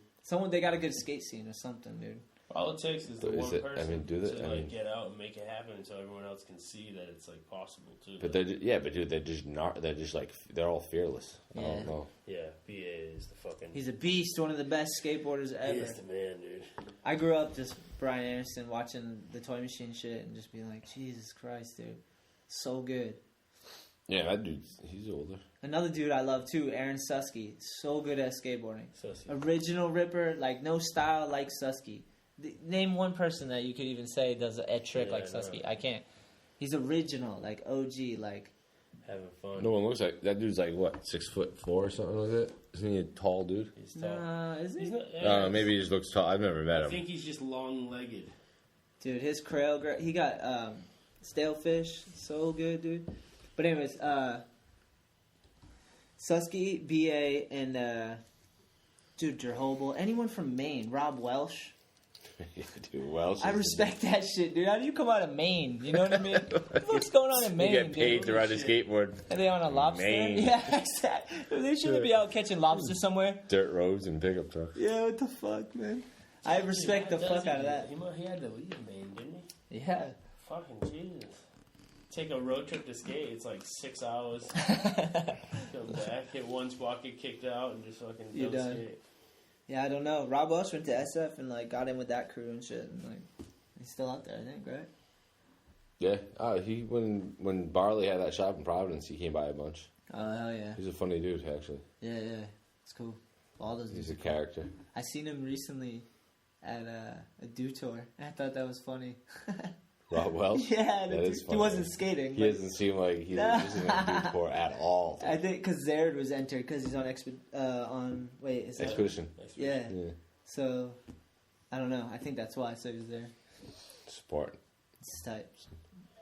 They got a good skate scene or something, dude. All it takes is the Is one it- person I mean, do that- to I like mean- get out and make it happen, so everyone else can see that it's like possible too. But dude, they're just not. They're just like they're all fearless. I Yeah. don't know. yeah, BA is the fucking. He's a beast, one of the best skateboarders he ever. is the man, dude. I grew up just Brian Anderson watching the Toy Machine shit and just being like, Jesus Christ, dude. So good. Yeah, that dude. He's older. Another dude I love too, Aaron Susky. So good at skateboarding. Sussy. Original ripper, like no style like Susky. Name one person that you could even say does a trick like Susky. I can't. He's original, like OG, like. Having fun. No one looks like that dude's like what 6'4" or something like that. Isn't he a tall dude? He's tall. Nah, is he? He's not, I don't know. Maybe he just looks tall. I've never met I him. think he's just long-legged. Dude, his Crail, he got stale fish, so good, dude. But anyways, Susky, BA, and dude, Jerhobel, anyone from Maine, Rob Welsh. Yeah, dude, Welsh. I respect that shit, dude. How do you come out of Maine? You know what I mean? What the fuck's going on in Maine, You get paid dude? to ride a skateboard. Are they on a lobster? Maine. Yeah, exactly. They shouldn't be out catching lobster somewhere. Dirt roads and pickup trucks. Yeah, what the fuck, man? I respect the fuck out of that. He had to leave Maine, didn't he? Yeah. Fucking Jesus. Take a road trip to skate, it's like 6 hours. Come back, hit one spot, get kicked out, and just fucking You're don't done. skate. Yeah, I don't know. Rob Welsh went to SF and like got in with that crew and shit, and like he's still out there, I think, right? Yeah. He when Barley had that shop in Providence, he came by a bunch. Oh hell yeah. He's a funny dude, actually. Yeah, it's cool. All those dudes. He's a character. I seen him recently at a do tour. I thought that was funny. Rob Welsh? Yeah, That is he funny. wasn't skating. He but doesn't seem like he's isn't a dude for at all. I think because Zared was entered because he's on is that Expedition. Yeah. Yeah. So I don't know. I think that's why. So he was there. Sport. It's tight.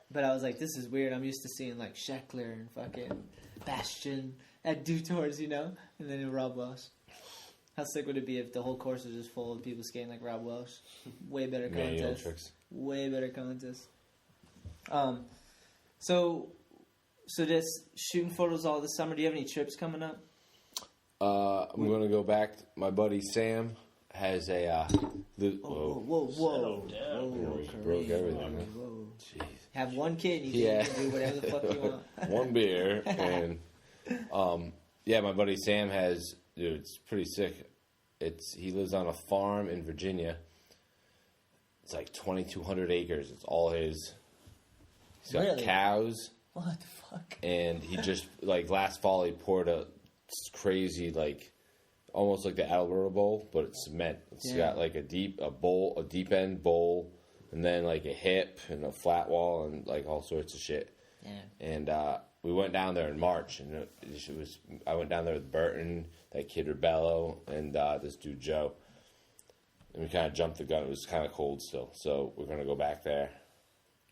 But I was like, this is weird. I'm used to seeing like Sheckler and fucking Bastion at do tours, you know, and then Rob Welsh. How sick would it be if the whole course was just full of people skating like Rob Welsh? Way better Manual contest. tricks. Way better contest. So just shooting photos all this summer. Do you have any trips coming up? I'm gonna go back. My buddy Sam has a. Whoa. Settle down. He broke everything, man. Whoa. Jeez. Have one kid, and you Yeah. can do whatever the fuck you want. One beer and yeah, my buddy Sam has. Dude, it's pretty sick. He lives on a farm in Virginia. It's like 2,200 acres. It's all his. He's got Really? cows. What the fuck? And he just, like, last fall he poured a crazy, like, almost like the Alberta bowl, but it's cement. It's got like a deep end bowl, and then like a hip and a flat wall and like all sorts of shit. Yeah. And we went down there in March, and I went down there with Burton, that kid Rebello, and this dude Joe. And we kind of jumped the gun. It was kind of cold still, so we're gonna go back there.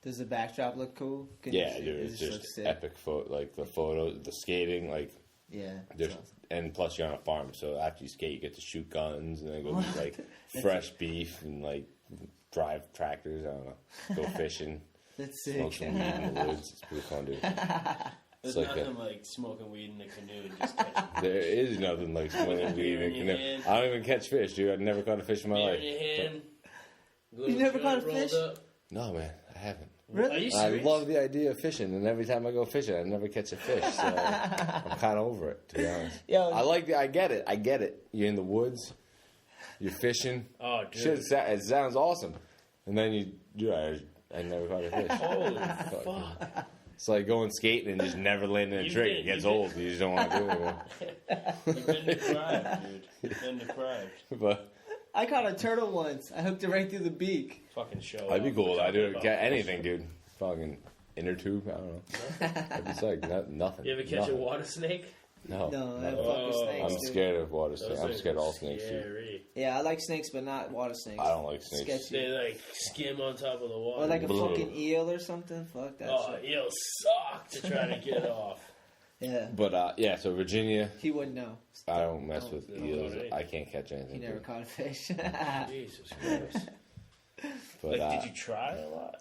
Does the backdrop look cool? Yeah, dude, it's just epic like the photos, the skating, like. Yeah. There's, and plus you're on a farm, so after you skate, you get to shoot guns and then go eat like fresh beef and like drive tractors. I don't know, go fishing, That's smoke sick. some weed in the woods. It's pretty fun, dude. There's It's like nothing like smoking weed in a canoe and just catching There is nothing like smoking weed in a Beer in your canoe. hand. I don't even catch fish, dude. I've never caught a fish in my beer life. in your hand. You never caught a rolled fish? up. No, man, I haven't. Really? Are you I serious? love the idea of fishing, and every time I go fishing, I never catch a fish. So I'm kind of over it, to be honest. Yo, I get it. You're in the woods, you're fishing. Oh, dude. Shit, it sounds awesome. And then I never caught a fish. Holy fuck. It's like going skating and just never landing a trick. It gets old. You just don't want to do it anymore. You've been deprived, dude. You've been deprived. But I caught a turtle once. I hooked it right through the beak. Fucking show. I'd be off. cool. We're I'd do talking it. Get about anything, fishing. dude. Fucking inner tube. I don't know. I'd be like nothing. You ever catch a water snake? No. No, I nothing. fuck with snakes, I'm dude. scared of water Those snakes. I'm things scared of are all snakes, dude. scary. Yeah, I like snakes, but not water snakes. I don't like snakes. Sketchy. They like skim on top of the water. Or like a Blue. fucking eel or something. Fuck that Oh, shit. eels suck to try to get off. Yeah. But yeah, so Virginia, He wouldn't know. I don't mess with Don't eels. caught anything. I can't catch anything. He never dude. caught a fish. Jesus Christ. But Like, did you try a lot?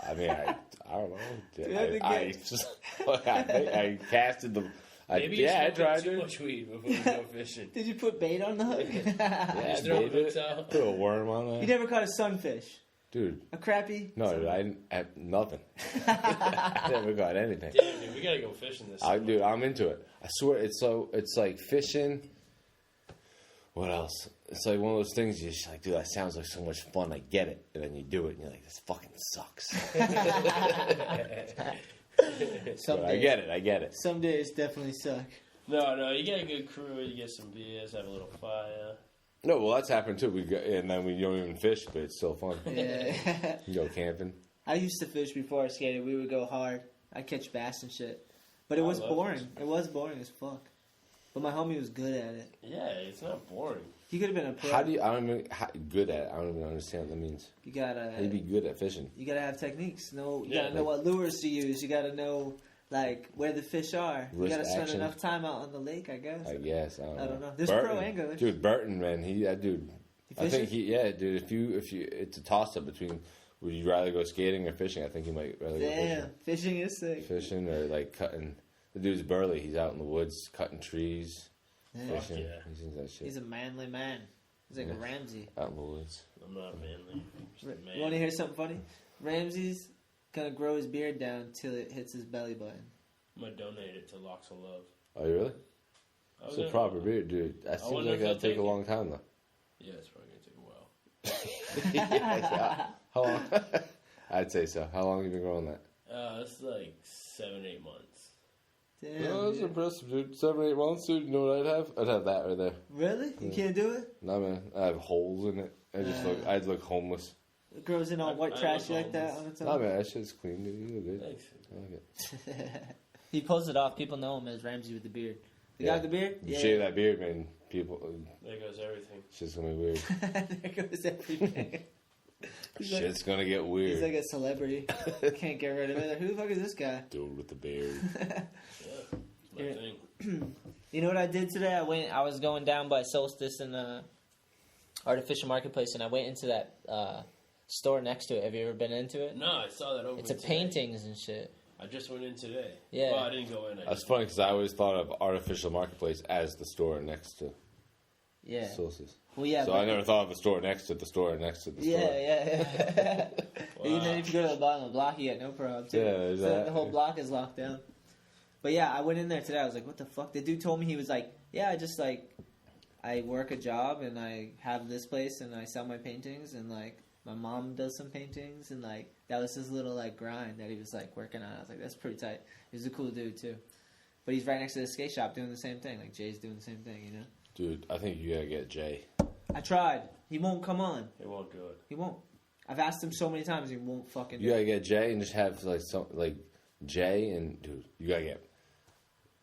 I mean, I don't know. Dude, I think I just I casted the. Maybe you I smoked tried too it. much weed before you go fishing. Did you put bait on the hook? Yeah, Just throw baited hooks it. out. Put a worm on You there. never caught a sunfish? Dude, A crappie? no, dude, I didn't have nothing. I never got anything. Damn, dude, we gotta go fishing this summer. Dude, I'm into it. I swear, it's like fishing. What else? It's like one of those things you're just like, dude, that sounds like so much fun. I get it. And then you do it, and you're like, this fucking sucks. Some But I get it. Some days definitely suck. No, you get a good crew, you get some beers, have a little fire. No, well, that's happened too. And then we don't even fish, but it's still fun. Yeah. You go camping. I used to fish before I skated. We would go hard. I'd catch bass and shit. But it I was love boring. fishing. It was boring as fuck. But my homie was good at it. Yeah, it's not boring. He could have been a pro. How do you? I don't even good at it. I don't even understand what that means. You gotta. How do you be good at fishing? You gotta have techniques. You Yeah, gotta know what lures to use. You gotta know like where the fish are. You Wrist gotta spend action. enough time out on the lake, I guess. I guess I don't know. There's pro anglers. Dude, Burton, man, that dude. You I think fishing? dude. If you, it's a toss up between. Would you rather go skating or fishing? I think you might rather go Damn, fishing is sick. fishing or like cutting. The dude's burly. He's out in the woods cutting trees, Yeah. fishing. yeah. He's into that shit. He's a manly man. He's like a Ramsey. Out in the woods. I'm not manly. Just a man. You want to hear something funny? Ramsey's gonna grow his beard down till it hits his belly button. I'm gonna donate it to Locks of Love. Oh, you really? I It's was a proper beard, dude. That seems wonder like if that'd they'll take a take long time though. Yeah, it's probably gonna take a while. Yeah. How long? I'd say so. How long have you been growing that? It's like 7-8 months. Damn. No, that's dude. impressive, dude. 7-8 months, dude. You know what I'd have? I'd have that right there. Really? You can't do it? Nah, man. I have holes in it. I'd look homeless. It grows in all white I trashy look like that homeless. on its Nah, own. man. That shit's clean, dude. You look good. Thanks. I like it. He pulls it off. People know him as Ramsey with the beard. The Yeah. guy with the beard? You shave that beard, man. People, There goes everything. shit's gonna be weird. There goes everything. He's like- Shit's gonna get He's weird. like a celebrity. Can't get rid of it. Who the fuck is this guy? Dude with the beard. Yeah, my Yeah. thing. You know what I did today? I was going down by Solstice in the Artificial Marketplace, and I went into that store next to it. Have you ever been into it? No, I saw that over. It's a today. paintings and shit. I just went in today. Yeah. Well, I didn't go in. I That's just funny because I always thought of Artificial Marketplace as the store next to Yeah. Solstice. Well, yeah. So but- I never thought of a store next to the store next to the store. Yeah. Wow. Even then, if you go to the bottom of the block, you get no problem. Too. Yeah, there's So that. the whole block is locked down. But yeah, I went in there today. I was like, "What the fuck?" The dude told me, he was like, "Yeah, I just like I work a job and I have this place and I sell my paintings and like my mom does some paintings and like that was his little like grind that he was like working on." I was like, "That's pretty tight." He's a cool dude too. But he's right next to the skate shop doing the same thing. Like Jay's doing the same thing, you know. Dude, I think you gotta get Jay. I tried. He won't come on. It won't do it. He won't. I've asked him so many times. He won't fucking. You do it. gotta get Jay and just have like Jay and dude. You gotta get.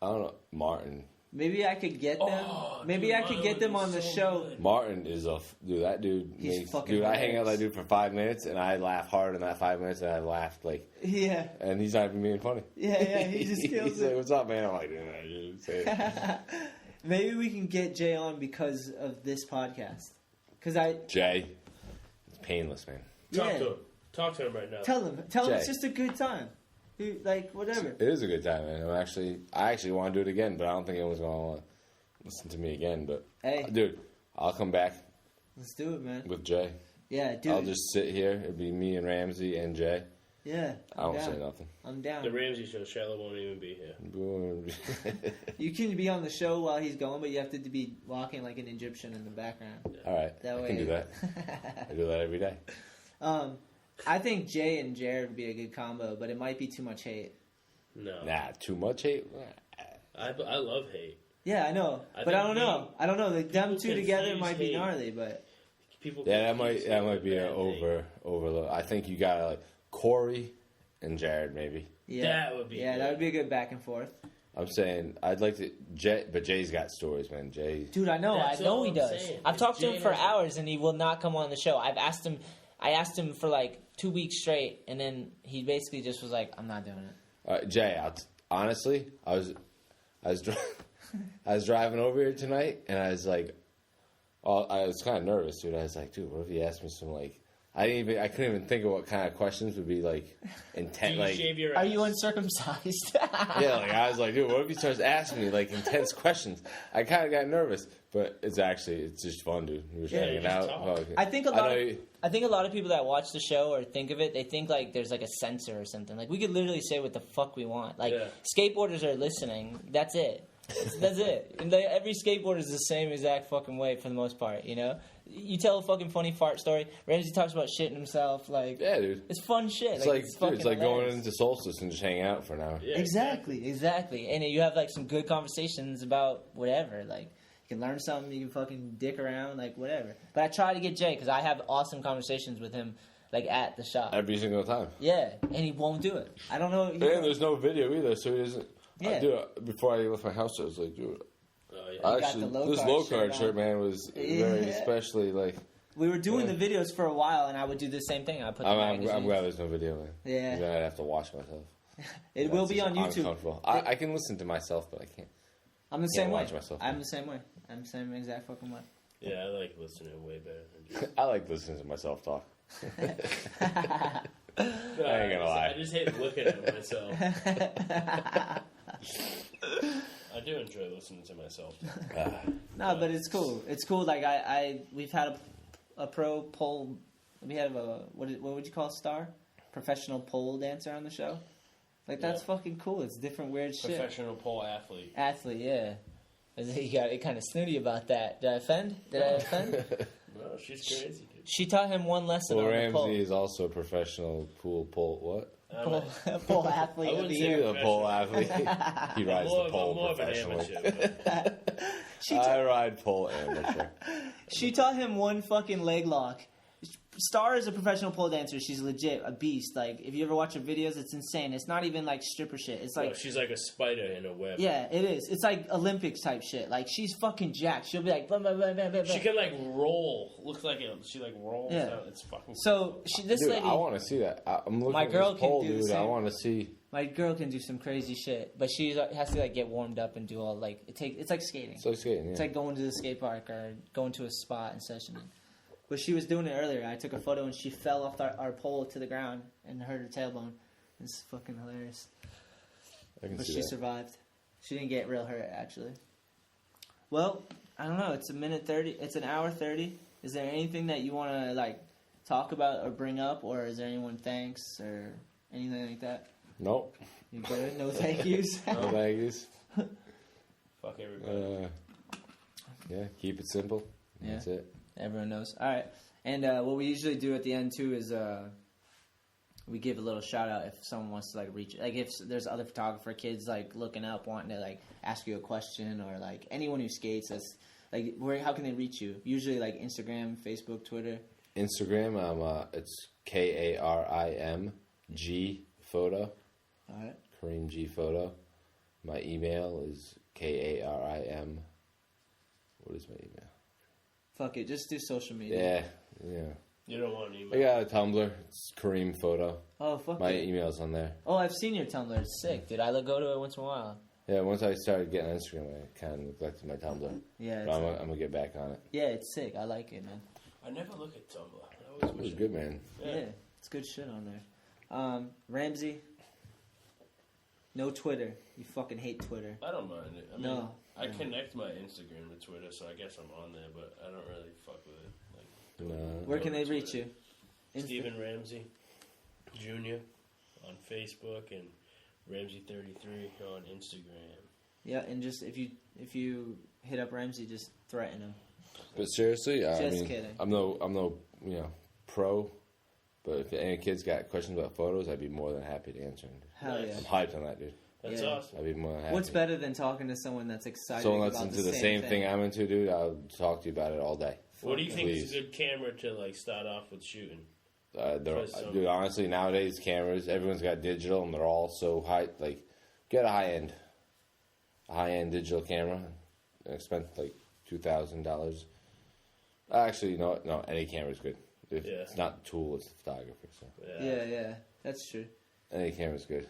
I don't know, Martin. Maybe I could get them. Oh, Maybe dude, I could mine get would them be on the so show. good. Martin is dude. That dude He's makes. fucking Dude, I hang out with hilarious. that dude for 5 minutes and I laugh hard in that 5 minutes and I laughed like, Yeah, and he's not even being funny. yeah. He just kills He's like, it. "What's up, man?" I'm like, "Yeah, dude, say it." Maybe we can get Jay on because of this podcast. Because Jay, it's painless, man. Talk Yeah. to him. Talk to him right now. tell him Jay. it's just a good time. Dude, like whatever. It is a good time, man. I actually want to do it again, but I don't think anyone's gonna want to listen to me again. But Hey, dude, I'll come back let's do it, man. with Jay. Yeah, dude. I'll just sit here. It'll be me and Ramsey and Jay. Yeah. I won't say nothing. I'm down. The Ramsey show, Charlotte won't even be here. You can be on the show while he's going, but you have to be walking like an Egyptian in the background. All right. That I way. can do that. I do that every day. I think Jay and Jared would be a good combo, but it might be too much hate. No. Nah, too much hate? I love hate. Yeah, I know. But I don't know. I don't know. Like, them two together might be gnarly, but... That might be an overload. I think you got like Corey and Jared maybe. Yeah, that would be. Yeah, that would be a good back and forth. I'm saying I'd like to but Jay's got stories, man. Jay. Dude, I know. That's I know all he I'm does. saying. I've talked to Jay him for knows- hours, and he will not come on the show. I asked him for like 2 weeks straight, and then he basically just was like, "I'm not doing it." Jay, honestly, I was driving over here tonight, and I was like, I was kind of nervous, dude. I was like, dude, what if he asked me some like, I couldn't even think of what kind of questions would be like intense. Like, your Are ass? you uncircumcised? yeah, like I was like, dude, what if he starts asking me like intense questions? I kind of got nervous, but it's just fun, dude. We're just hanging out. I think a lot of people that watch the show or think of it, they think like there's like a censor or something. Like we could literally say what the fuck we want. Like skateboarders are listening. That's it. That's it. And every skateboarder is the same exact fucking way for the most part, you know? You tell a fucking funny fart story. Ramsey talks about shitting himself. Like, yeah, dude. It's fun shit. It's like going into Solstice and just hanging out for an hour. Yeah, exactly. And you have like some good conversations about whatever. Like, you can learn something. You can fucking dick around. Like, whatever. But I try to get Jay because I have awesome conversations with him. Like at the shop. Every single time. Yeah, and he won't do it. I don't know. And there's no video either, so he doesn't. Yeah. Before I left my house, I was like, dude. Oh, yeah. Actually, this low card shirt, man, was very especially like. We were doing the videos for a while, and I would do the same thing. I put. I'm glad there's no video, man. Yeah. Then I'd have to watch myself. It will be on YouTube. I can listen to myself, but I can't. I'm the same way. Watch myself, I'm the same way. I'm the same exact fucking way. Yeah, I like listening way better than I like listening to myself talk. No, I ain't gonna lie. I just hate looking at myself. I do enjoy listening to myself. No, but it's cool. It's cool. Like we've had a pro pole. We have a what would you call a star? Professional pole dancer on the show. Like that's fucking cool. It's different weird shit. Professional pole athlete. Athlete, yeah. You got kind of snooty about that. Did I offend? No, she's crazy, dude. She taught him one lesson on the pole. Ramsey is also a professional pole. What? Pole athlete of the year. A pole athlete. He rides the pole professionally. I ride pole amateur. She taught him one fucking leg lock. Star is a professional pole dancer. She's legit a beast. Like, if you ever watch her videos, it's insane. It's not even like stripper shit. It's like she's like a spider in a web. Yeah, it is. It's like Olympics type shit. Like, she's fucking jacked. She'll be like blah, blah, blah, blah, blah. She can like roll. Looks like she like rolls out. It's fucking. So this dude, lady. I want to see that. I'm looking My girl at this pole, can do the dude. same. I want to see. My girl can do some crazy shit, but she has to like get warmed up and do all like it's like skating. It's like skating. Yeah. It's like going to the skate park or going to a spot and sessioning. But she was doing it earlier. I took a photo and she fell off our pole to the ground and hurt her tailbone. It's fucking hilarious. But she survived. She didn't get real hurt, actually. Well, I don't know. It's a minute 30. It's an hour 30. Is there anything that you want to like talk about or bring up, or is there anyone thanks or anything like that? Nope. You good? No thank yous. No thank yous. Fuck everybody. Yeah. Keep it simple. Yeah. That's it. Everyone knows. All right. And what we usually do at the end, too, is we give a little shout-out if someone wants to, like, reach... Like, if there's other photographer kids, like, looking up, wanting to, like, ask you a question, or, like, anyone who skates, that's... Like, how can they reach you? Usually, like, Instagram, Facebook, Twitter. Instagram, it's Karim G photo. All right. Kareem G photo. My email is Karim. What is my email? Fuck it, just do social media. Yeah. You don't want an email. I got a Tumblr. It's Kareem photo. Oh, fuck My it. email's on there. Oh, I've seen your Tumblr. It's sick, dude. I go to it once in a while. Yeah, once I started getting on Instagram, I kind of neglected my Tumblr. Yeah, but I'm going to get back on it. Yeah, it's sick. I like it, man. I never look at Tumblr. It was good, man. Yeah, it's good shit on there. Ramsey, no Twitter. You fucking hate Twitter. I don't mind it. I mean, No. I connect my Instagram to Twitter, so I guess I'm on there, but I don't really fuck with it. Like, No. Where can they reach you? Stephen Ramsey Jr. on Facebook and Ramsey33 on Instagram. Yeah, and just if you hit up Ramsey, just threaten him. But seriously, I Just mean, kidding. I'm no pro, but if any kids got questions about photos, I'd be more than happy to answer them. Hell Nice. yeah. I'm hyped on that, dude. That's Yeah. awesome. I'd be more than happy. What's better than talking to someone that's excited Someone that's about into the same thing I'm into, dude, I'll talk to you about it all day. What do you think is Please. a good camera to like start off with shooting? Dude, honestly, nowadays cameras, everyone's got digital, and they're all so high. Like, get a high end digital camera. I spent like $2,000. Actually, no, any camera's good. If it's not the tool, it's the photographer. So Yeah, that's true. any camera's good.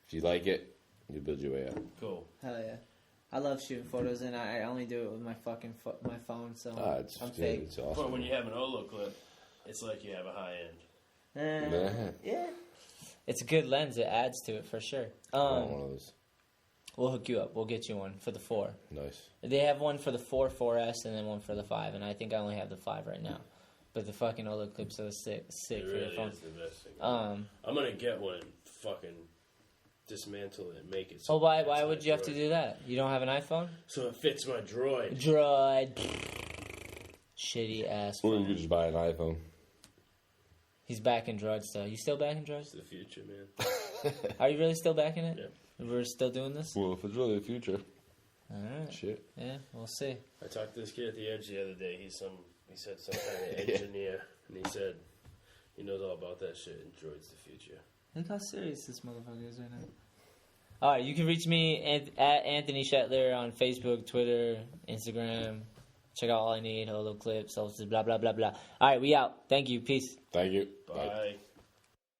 If you like it, you build your way up. Cool. Hell yeah. I love shooting photos, and I only do it with my fucking my phone, so It's I'm good. fake. It's awesome. But when you have an Olo clip, it's like you have a high end. Yeah. It's a good lens. It adds to it for sure. I want one of those. We'll hook you up. We'll get you one for the 4. Nice. They have one for the 4S, and then one for the 5, and I think I only have the 5 right now. But the fucking Olo clips are sick It for really your phone. is the best thing. I'm gonna get one and fucking dismantle it and make it. Oh, why it fits would my you have to droid. do that? You don't have an iPhone? So it fits my droid. Droid. Shitty ass Or you phone. could just buy an iPhone. He's back in Droid still. You still back in Droid? It's the future, man. Are you really still back in it? Yeah. We're still doing this? Well, if it's really the future, Alright. shit. Yeah, we'll see. I talked to this kid at the Edge the other day. He said some kind of engineer, and he said he knows all about that shit. And droid's the future. Look how serious this motherfucker is right now. Alright, you can reach me at Anthony Shetler on Facebook, Twitter, Instagram. Check out All I Need, Holo Clips, blah, blah, blah, blah. Alright, we out. Thank you. Peace. Thank you. Bye.